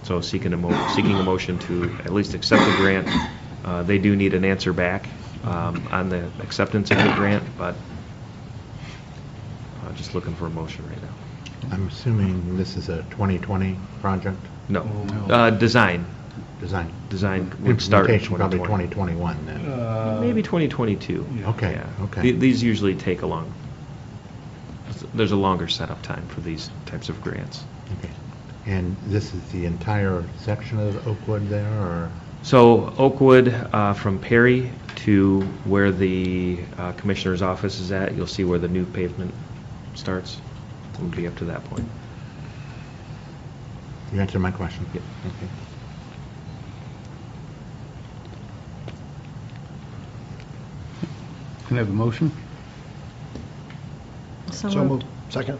[SPEAKER 9] So seeking a motion to at least accept the grant. They do need an answer back on the acceptance of the grant, but just looking for a motion right now.
[SPEAKER 16] I'm assuming this is a 2020 project?
[SPEAKER 9] No. Design would start in
[SPEAKER 16] Implementation probably
[SPEAKER 9] 2020.
[SPEAKER 16] 2021 then.
[SPEAKER 9] Maybe 2022.
[SPEAKER 16] Okay,
[SPEAKER 9] Yeah.
[SPEAKER 16] okay.
[SPEAKER 9] These usually take there's a longer setup time for these types of grants.
[SPEAKER 16] Okay. And this is the entire section of Oakwood there, or?
[SPEAKER 9] So Oakwood, from Perry to where the commissioner's office is at, you'll see where the new pavement starts. It would be up to that point.
[SPEAKER 16] You answered my question?
[SPEAKER 9] Yep.
[SPEAKER 16] Okay.
[SPEAKER 1] Can I have a motion?
[SPEAKER 8] So
[SPEAKER 11] So
[SPEAKER 8] moved.
[SPEAKER 11] moved. Second.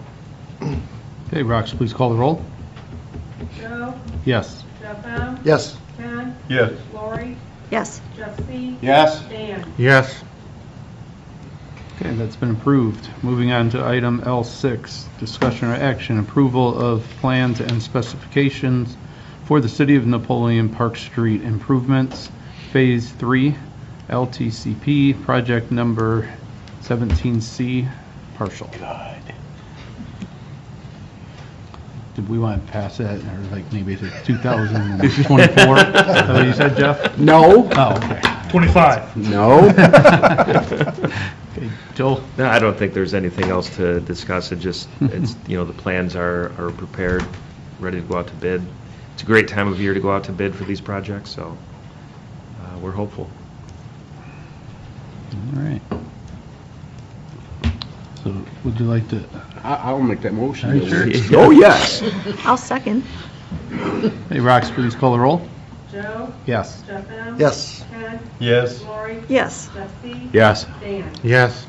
[SPEAKER 1] Okay, Rox, please call the roll.
[SPEAKER 12] Joe?
[SPEAKER 1] Yes.
[SPEAKER 12] Jeff M?
[SPEAKER 11] Yes.
[SPEAKER 12] Ken?
[SPEAKER 14] Yes.
[SPEAKER 12] Lori?
[SPEAKER 8] Yes.
[SPEAKER 12] Jeffy?
[SPEAKER 7] Yes.
[SPEAKER 12] Dan?
[SPEAKER 16] Yes.
[SPEAKER 1] Okay, that's been approved. Moving on to item L6, discussion or action, approval of plans and specifications for the City of Napoleon Park Street improvements, Phase 3, LTCP, project number 17C, partial. Did we want to pass that, or like maybe to 2024? Is that what you said, Jeff?
[SPEAKER 7] No.
[SPEAKER 1] Oh, okay.
[SPEAKER 14] 25.
[SPEAKER 7] No.
[SPEAKER 1] Okay, Joel?
[SPEAKER 9] No, I don't think there's anything else to discuss. It's the plans are prepared, ready to go out to bid. It's a great time of year to go out to bid for these projects, so we're hopeful.
[SPEAKER 1] All right. So would you like to,
[SPEAKER 7] I'll make that motion.
[SPEAKER 1] Are you sure?
[SPEAKER 7] Oh, yes.
[SPEAKER 8] I'll second.
[SPEAKER 1] hey, Rox, please call the roll?
[SPEAKER 12] Joe?
[SPEAKER 1] Yes.
[SPEAKER 12] Jeff M?
[SPEAKER 11] Yes.
[SPEAKER 12] Ken?
[SPEAKER 14] Yes.
[SPEAKER 12] Lori?
[SPEAKER 8] Yes.
[SPEAKER 12] Jeffy?
[SPEAKER 7] Yes.
[SPEAKER 12] Dan?
[SPEAKER 16] Yes.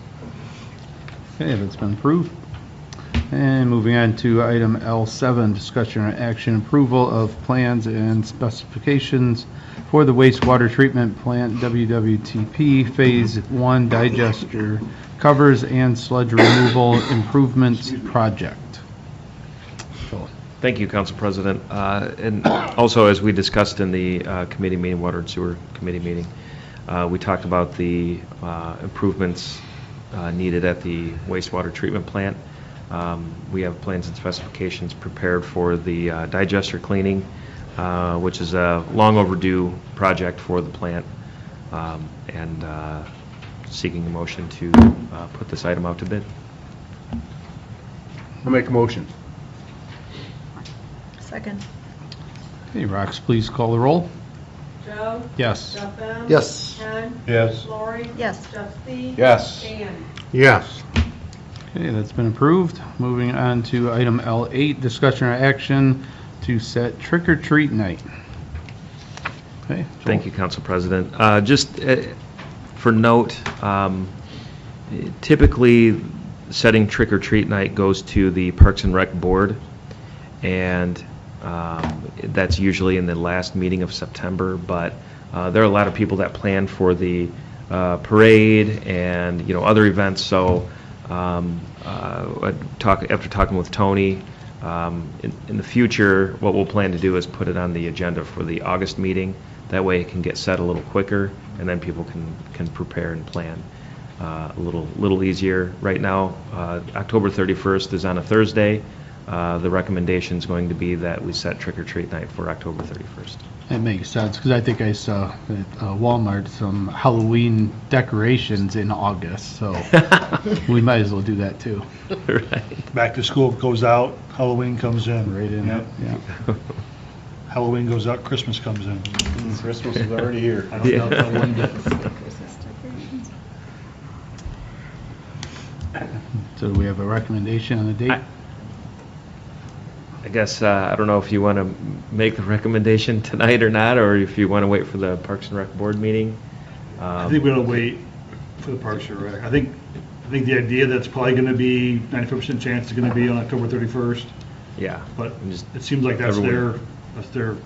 [SPEAKER 1] Okay, that's been approved. And moving on to item L7, discussion or action, approval of plans and specifications for the wastewater treatment plant WWTP Phase 1 digester covers and sludge removal improvements project. Joel.
[SPEAKER 9] Thank you, Council President. And also, as we discussed in the committee meeting, Water and Sewer Committee meeting, we talked about the improvements needed at the wastewater treatment plant. We have plans and specifications prepared for the digester cleaning, which is a long overdue project for the plant, and seeking a motion to put this item out to bid.
[SPEAKER 7] I'll make a motion.
[SPEAKER 8] Second.
[SPEAKER 1] Okay, Rox, please call the roll.
[SPEAKER 12] Joe?
[SPEAKER 1] Yes.
[SPEAKER 12] Jeff M?
[SPEAKER 11] Yes.
[SPEAKER 12] Ken?
[SPEAKER 14] Yes.
[SPEAKER 12] Lori?
[SPEAKER 8] Yes.
[SPEAKER 12] Jeffy?
[SPEAKER 7] Yes.
[SPEAKER 12] Dan?
[SPEAKER 16] Yes.
[SPEAKER 1] Okay, that's been approved. Moving on to item L8, discussion or action to set trick or treat night. Okay. Joel.
[SPEAKER 9] Thank you, Council President. Just for note, typically setting trick or treat night goes to the Parks and Rec Board, and that's usually in the last meeting of September, but there are a lot of people that plan for the parade and other events, so after talking with Tony, in the future, what we'll plan to do is put it on the agenda for the August meeting. That way it can get set a little quicker, and then people can prepare and plan a little easier. Right now, October 31st is on a Thursday. The recommendation is going to be that we set trick or treat night for October 31st.
[SPEAKER 1] It makes sense, because I think I saw at Walmart some Halloween decorations in August, so we might as well do that too.
[SPEAKER 9] Right.
[SPEAKER 14] Back to school goes out, Halloween comes in.
[SPEAKER 1] Right in,
[SPEAKER 14] Yep.
[SPEAKER 1] yeah.
[SPEAKER 14] Halloween goes out, Christmas comes in.
[SPEAKER 7] Christmas is already here.
[SPEAKER 1] I don't know if that one did. So do we have a recommendation on the date?
[SPEAKER 9] I guess, I don't know if you want to make the recommendation tonight or not, or if you want to wait for the Parks and Rec Board meeting.
[SPEAKER 5] I think we're gonna wait for the Parks and Rec. I think the idea that's probably gonna be 95% chance it's gonna be on October 31st,
[SPEAKER 9] Yeah.
[SPEAKER 5] but
[SPEAKER 9] Just
[SPEAKER 5] it seems like that's
[SPEAKER 9] everyone-
[SPEAKER 5] their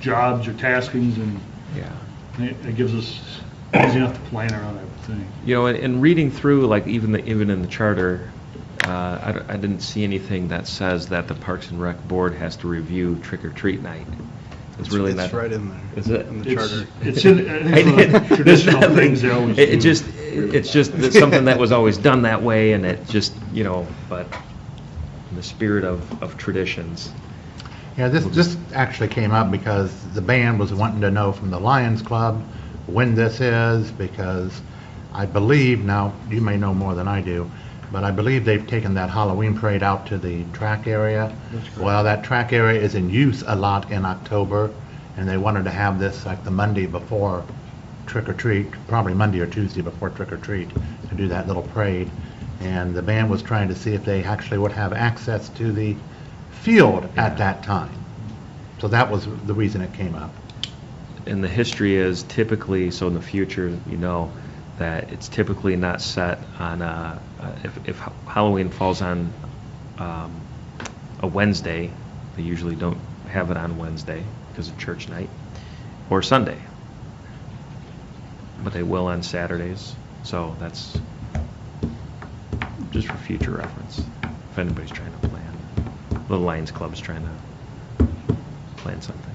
[SPEAKER 5] jobs or taskings, and
[SPEAKER 9] Yeah.
[SPEAKER 5] it gives us easy enough to plan around, I would think.
[SPEAKER 9] You know, and reading through, like, even in the charter, I didn't see anything that says that the Parks and Rec Board has to review trick or treat night. It's really
[SPEAKER 10] It's
[SPEAKER 9] not.
[SPEAKER 10] right in there.
[SPEAKER 9] Is it?
[SPEAKER 10] In the charter.
[SPEAKER 5] It's in, I think it's one of the traditional things they always do.
[SPEAKER 9] It's just it's something that was always done that way, and it just, you know, but in the spirit of traditions.
[SPEAKER 16] Yeah, this actually came up because the band was wanting to know from the Lions Club when this is, because I believe, now, you may know more than I do, but I believe they've taken that Halloween parade out to the track area. Well, that track area is in use a lot in October, and they wanted to have this like the Monday before trick or treat, probably Monday or Tuesday before trick or treat, to do that little parade. And the band was trying to see if they actually would have access to the field at that time. So that was the reason it came up.
[SPEAKER 9] And the history is typically, so in the future, you know, that it's typically not set on if Halloween falls on a Wednesday, they usually don't have it on Wednesday because of church night, or Sunday. But they will on Saturdays, so that's just for future reference, if anybody's trying to plan. The Lions Club's trying to plan something.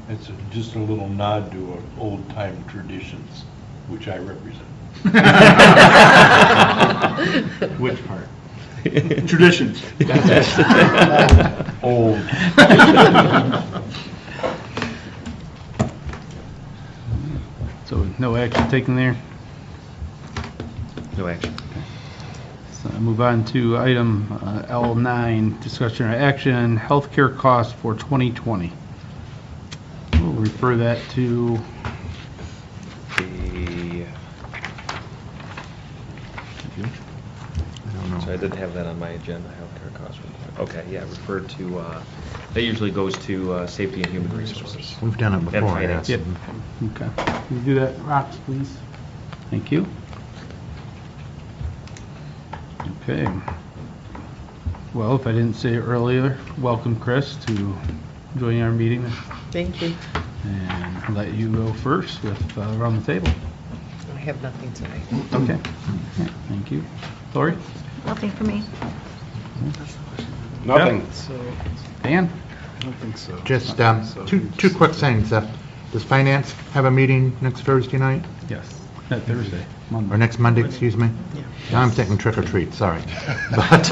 [SPEAKER 14] It's just a little nod to old-time traditions, which I represent.
[SPEAKER 1] Which part?
[SPEAKER 5] Traditions.
[SPEAKER 14] Old.
[SPEAKER 1] So no action taken there?
[SPEAKER 9] No action.
[SPEAKER 1] So I move on to item L9, discussion or action, healthcare costs for 2020. We'll refer that to
[SPEAKER 9] So I didn't have that on my agenda, healthcare costs report. Okay, yeah, referred to, that usually goes to Safety and Human Resources.
[SPEAKER 16] We've done it before.
[SPEAKER 9] And Finance.
[SPEAKER 1] Yep. Okay. Can you do that, Rox, please? Thank you. Okay. Well, if I didn't say it earlier, welcome, Chris, to joining our meeting.
[SPEAKER 15] Thank you.
[SPEAKER 1] And I'll let you go first with around the table.
[SPEAKER 15] I have nothing tonight.
[SPEAKER 1] Okay. Yeah, thank you. Lori?
[SPEAKER 8] Nothing for me.
[SPEAKER 7] Nothing.
[SPEAKER 1] Dan?
[SPEAKER 10] I don't think so.
[SPEAKER 16] Just two quick things. Does Finance have a meeting next Thursday night?
[SPEAKER 1] Yes. Not Thursday. Monday.
[SPEAKER 16] Or next Monday, excuse me?
[SPEAKER 15] Yeah.
[SPEAKER 16] Now I'm thinking trick or treat, sorry. But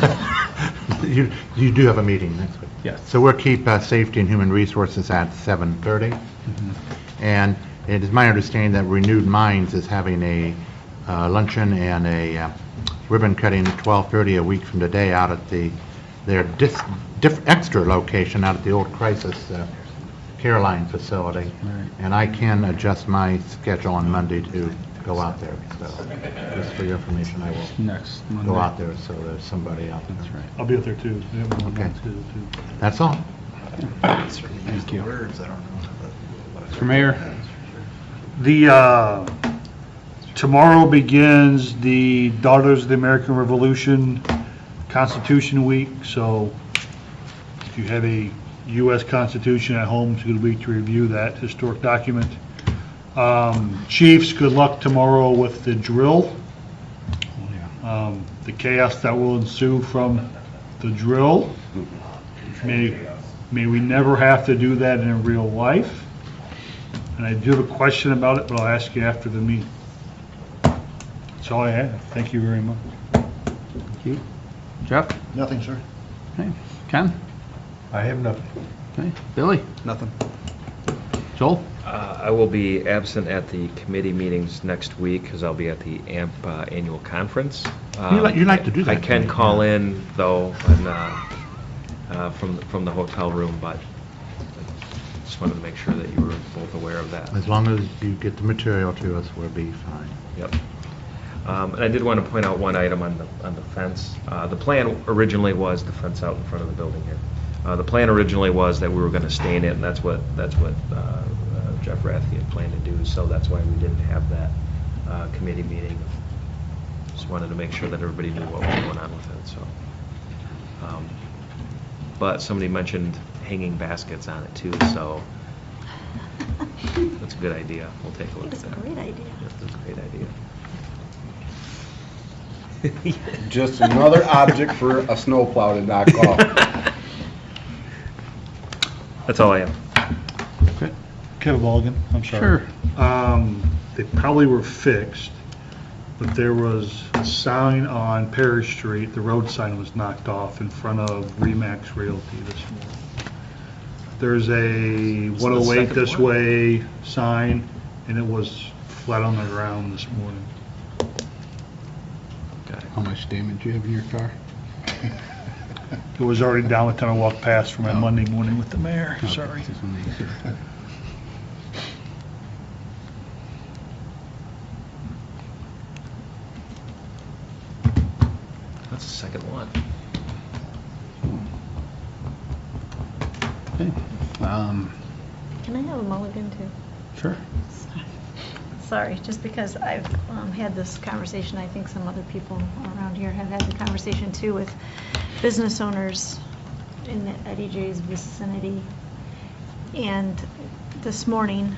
[SPEAKER 16] you do have a meeting next week.
[SPEAKER 1] Yes.
[SPEAKER 16] So we'll keep Safety and Human Resources at 7:30. And it is my understanding that Renewed Minds is having a luncheon and a ribbon cutting at 12:30 a week from today out at their extra location out at the old Crisis Caroline facility.
[SPEAKER 1] Right.
[SPEAKER 16] And I can adjust my schedule on Monday to go out there. So just for your information, I will
[SPEAKER 1] Next Monday.
[SPEAKER 16] go out there so there's somebody out there.
[SPEAKER 1] That's right.
[SPEAKER 5] I'll be out there too. Yeah, well,
[SPEAKER 16] Okay.
[SPEAKER 5] that's good, too.
[SPEAKER 16] That's all.
[SPEAKER 1] Thank you.
[SPEAKER 10] Words, I don't know.
[SPEAKER 1] Mr. Mayor?
[SPEAKER 5] The, tomorrow begins the Daughters of the American Revolution Constitution Week, so if you have a U.S. Constitution at home, it's a good week to review that historic document. Chiefs, good luck tomorrow with the drill. The chaos that will ensue from the drill. May we never have to do that in real life. And I do have a question about it, but I'll ask you after the meeting. That's all I have. Thank you very much.
[SPEAKER 1] Thank you. Jeff?
[SPEAKER 11] Nothing, sir.
[SPEAKER 1] Okay. Ken?
[SPEAKER 14] I have nothing.
[SPEAKER 1] Okay. Billy?
[SPEAKER 10] Nothing.
[SPEAKER 1] Joel?
[SPEAKER 9] I will be absent at the committee meetings next week because I'll be at the AMP annual conference.
[SPEAKER 16] You like to do that.
[SPEAKER 9] I can call in though, and, from the hotel room, but just wanted to make sure that you were both aware of that.
[SPEAKER 16] As long as you get the material to us, we'll be fine.
[SPEAKER 9] Yep. And I did want to point out one item on the fence. The plan originally was the fence out in front of the building here. The plan originally was that we were going to stain it, and that's what Jeff Rathke had planned to do. So that's why we didn't have that committee meeting. Just wanted to make sure that everybody knew what was going on with it. So, but somebody mentioned hanging baskets on it too. So that's a good idea. We'll take a look at that.
[SPEAKER 8] That's a great idea.
[SPEAKER 9] That's a great idea.
[SPEAKER 7] Just another object for a snowplow to knock off.
[SPEAKER 9] That's all I have.
[SPEAKER 14] Kevin Mulligan, I'm sorry.
[SPEAKER 1] Sure.
[SPEAKER 14] They probably were fixed, but there was a sign on Parish Street, the road sign was knocked off in front of Remax Realty this morning. There's a 108 this
[SPEAKER 9] second one?
[SPEAKER 14] way sign, and it was flat on the ground this morning.
[SPEAKER 16] How much damage you have in your car?
[SPEAKER 14] It was already down by the time I walked past for my Monday morning with the mayor, sorry.
[SPEAKER 9] That's the second one.
[SPEAKER 8] Can I have a mulligan too?
[SPEAKER 1] Sure.
[SPEAKER 8] Sorry, just because I've had this conversation, I think some other people around here have had the conversation too with business owners in Eddie J's vicinity. And this morning,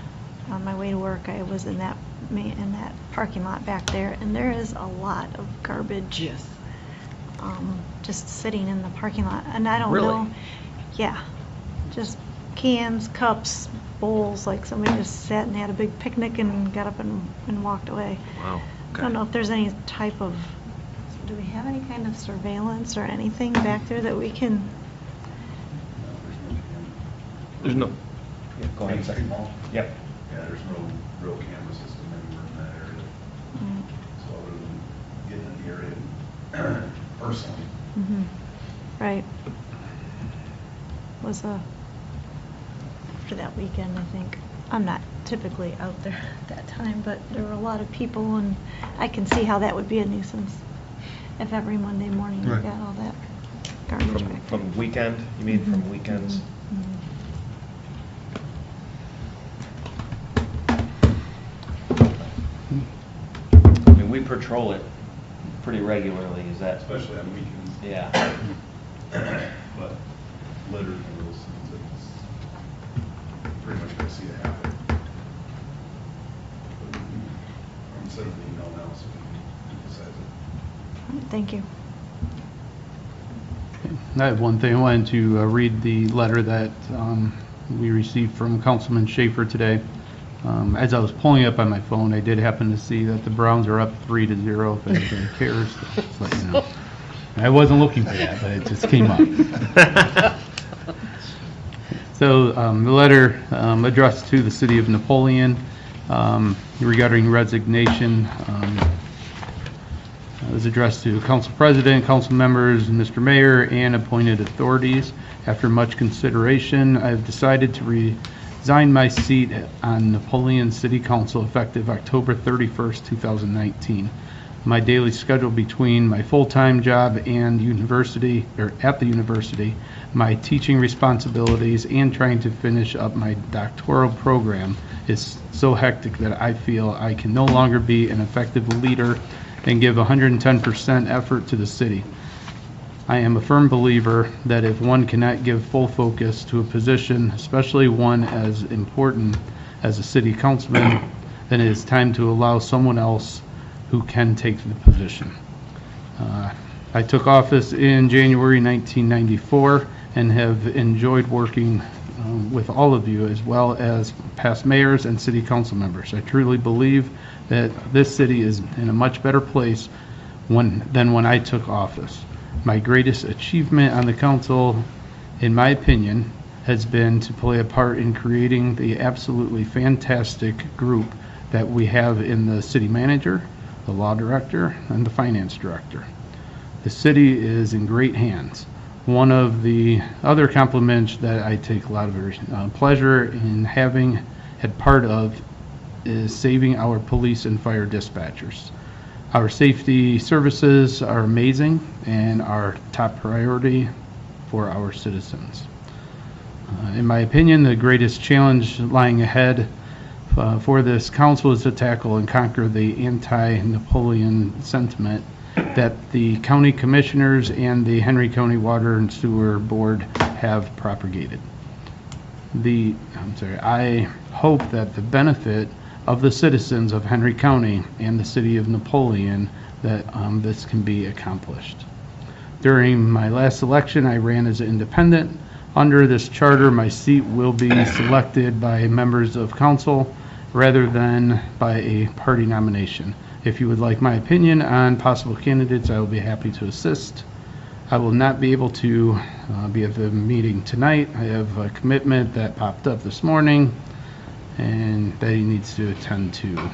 [SPEAKER 8] on my way to work, I was in that parking lot back there, and there is a lot of garbage.
[SPEAKER 15] Yes.
[SPEAKER 8] Just sitting in the parking lot, and I don't
[SPEAKER 9] Really?
[SPEAKER 8] know. Yeah, just cans, cups, bowls, like somebody just sat and had a big picnic and got up and walked away.
[SPEAKER 9] Wow.
[SPEAKER 8] I don't know if there's any type of, do we have any kind of surveillance or anything back there that we can?
[SPEAKER 9] There's no. Yeah, go ahead. Yep.
[SPEAKER 2] Yeah, there's no real camera system anywhere in that area. So other than getting in the area personally.
[SPEAKER 8] Mm-hmm. Right. Was after that weekend, I think. I'm not typically out there at that time, but there were a lot of people, and I can see how that would be a nuisance if every Monday morning you
[SPEAKER 14] Right.
[SPEAKER 8] got all that garbage back there.
[SPEAKER 9] From weekend, you mean from weekends? I mean, we patrol it pretty regularly, is that?
[SPEAKER 2] Especially on weekends.
[SPEAKER 9] Yeah.
[SPEAKER 2] But litter and those things, it's pretty much gonna see it happen. I'm sending an email now, so we can emphasize it.
[SPEAKER 8] Thank you.
[SPEAKER 1] I have one thing. I wanted to read the letter that we received from Councilman Schaefer today. As I was pulling up on my phone, I did happen to see that the Browns are up 3-0, if anybody cares. Just let you know. I wasn't looking for that, but it just came up. So the letter addressed to the city of Napoleon regarding resignation was addressed to Council President, Council members, Mr. Mayor, and appointed authorities. After much consideration, I have decided to resign my seat on Napoleon City Council effective October 31st, 2019. My daily schedule between my full-time job and university, or at the university, my teaching responsibilities, and trying to finish up my doctoral program is so hectic that I feel I can no longer be an effective leader and give 110% effort to the city. I am a firm believer that if one cannot give full focus to a position, especially one as important as a city councilman, then it is time to allow someone else who can take the position. I took office in January 1994 and have enjoyed working with all of you as well as past mayors and city council members. I truly believe that this city is in a much better place than when I took office. My greatest achievement on the council, in my opinion, has been to play a part in creating the absolutely fantastic group that we have in the city manager, the law director, and the finance director. The city is in great hands. One of the other compliments that I take a lot of pleasure in having had part of is saving our police and fire dispatchers. Our safety services are amazing and are top priority for our citizens. In my opinion, the greatest challenge lying ahead for this council is to tackle and conquer the anti-Napoleon sentiment that the county commissioners and the Henry County Water and Sewer Board have propagated. I hope that the benefit of the citizens of Henry County and the city of Napoleon that this can be accomplished. During my last election, I ran as an independent. Under this charter, my seat will be selected by members of council rather than by a party nomination. If you would like my opinion on possible candidates, I will be happy to assist. I will not be able to be at the meeting tonight. I have a commitment that popped up this morning and that he needs to attend to.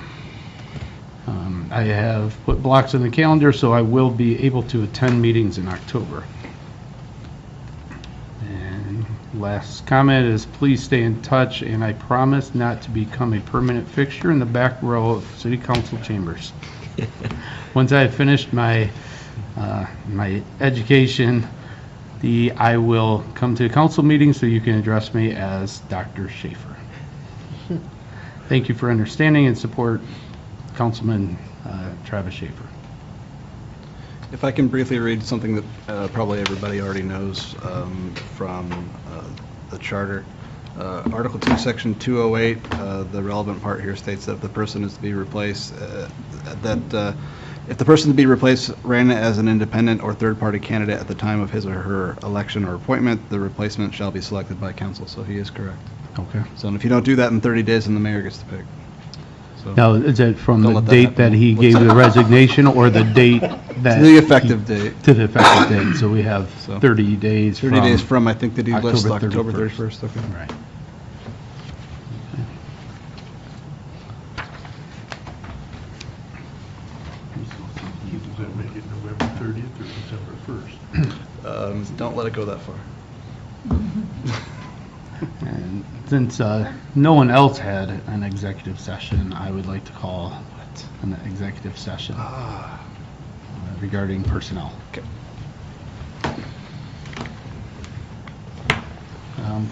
[SPEAKER 1] I have put blocks in the calendar, so I will be able to attend meetings in October. And last comment is please stay in touch, and I promise not to become a permanent fixture in the back row of city council chambers. Once I have finished my education, I will come to council meetings so you can address me as Dr. Schaefer. Thank you for understanding and support, Councilman Travis Schaefer.
[SPEAKER 10] If I can briefly read something that probably everybody already knows from the charter. Article 2, Section 208, the relevant part here states that if the person is to be replaced, if the person to be replaced ran as an independent or third-party candidate at the time of his or her election or appointment, the replacement shall be selected by council. So he is correct.
[SPEAKER 1] Okay.
[SPEAKER 10] So if you don't do that in 30 days, then the mayor gets to pick. So
[SPEAKER 1] Now, is it from
[SPEAKER 10] Don't
[SPEAKER 1] the
[SPEAKER 10] let that
[SPEAKER 1] date
[SPEAKER 10] happen.
[SPEAKER 1] that he gave the resignation or the date that?
[SPEAKER 10] To the effective date.
[SPEAKER 1] To the effective date, so we have
[SPEAKER 10] So,
[SPEAKER 1] 30 days from.
[SPEAKER 10] 30 days from, I think, did he list
[SPEAKER 1] October
[SPEAKER 10] October 31st? Okay.
[SPEAKER 1] Right.
[SPEAKER 14] Does that make it November 30th or December 1st?
[SPEAKER 10] Don't let it go that far.
[SPEAKER 1] And since no one else had an executive session, I would like to call an executive session regarding personnel.
[SPEAKER 10] Okay.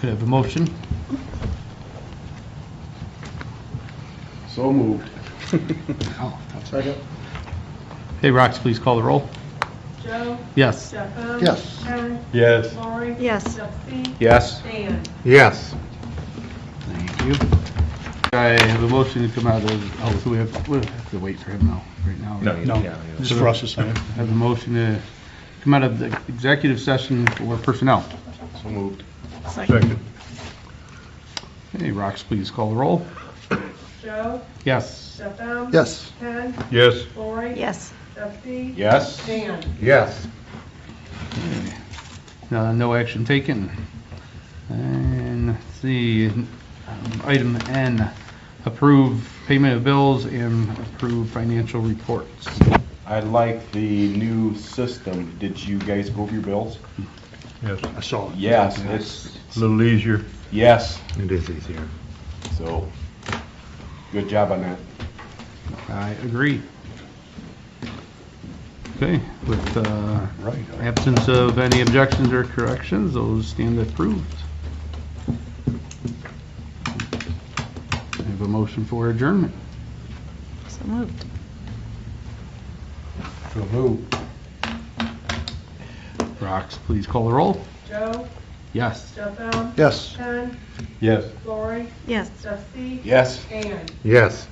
[SPEAKER 1] Could I have a motion?
[SPEAKER 7] So moved.
[SPEAKER 1] Oh,
[SPEAKER 11] Second?
[SPEAKER 1] Hey, Rox, please call the roll.
[SPEAKER 12] Joe?
[SPEAKER 1] Yes.
[SPEAKER 12] Stefan?
[SPEAKER 11] Yes.
[SPEAKER 12] Ken?
[SPEAKER 14] Yes.
[SPEAKER 12] Lori?
[SPEAKER 8] Yes.
[SPEAKER 12] Jeffy?
[SPEAKER 7] Yes.
[SPEAKER 12] Dan?
[SPEAKER 16] Yes.
[SPEAKER 1] Thank you. I have a motion to come out of, so we have to wait for him now, right now. right?
[SPEAKER 14] No, this is for us to sign.
[SPEAKER 1] I have a motion to come out of the executive session for personnel.
[SPEAKER 7] So moved.
[SPEAKER 14] Second.
[SPEAKER 1] Hey, Rox, please call the roll.
[SPEAKER 12] Joe?
[SPEAKER 1] Yes.
[SPEAKER 12] Stefan?
[SPEAKER 11] Yes.
[SPEAKER 12] Ken?
[SPEAKER 14] Yes.
[SPEAKER 12] Lori?
[SPEAKER 8] Yes.
[SPEAKER 12] Jeffy?
[SPEAKER 7] Yes.
[SPEAKER 12] Dan?
[SPEAKER 16] Yes.
[SPEAKER 1] No action taken. And let's see, item N, approve payment of bills and approve financial reports.
[SPEAKER 7] I like the new system. Did you guys go over your bills?
[SPEAKER 14] Yes, I saw it.
[SPEAKER 7] Yes, it's,
[SPEAKER 14] A little easier.
[SPEAKER 7] yes,
[SPEAKER 16] It is easier.
[SPEAKER 7] so, good job on that.
[SPEAKER 1] I agree. Okay, with absence of any objections or corrections, those stand approved. I have a motion for adjournment.
[SPEAKER 8] So moved.
[SPEAKER 7] So moved.
[SPEAKER 1] Rox, please call the roll.
[SPEAKER 12] Joe?
[SPEAKER 1] Yes.
[SPEAKER 12] Stefan?
[SPEAKER 11] Yes.
[SPEAKER 12] Ken?
[SPEAKER 7] Yes.
[SPEAKER 12] Lori?
[SPEAKER 8] Yes.
[SPEAKER 12] Jeffy?
[SPEAKER 7] Yes.
[SPEAKER 12] Dan?
[SPEAKER 16] Yes.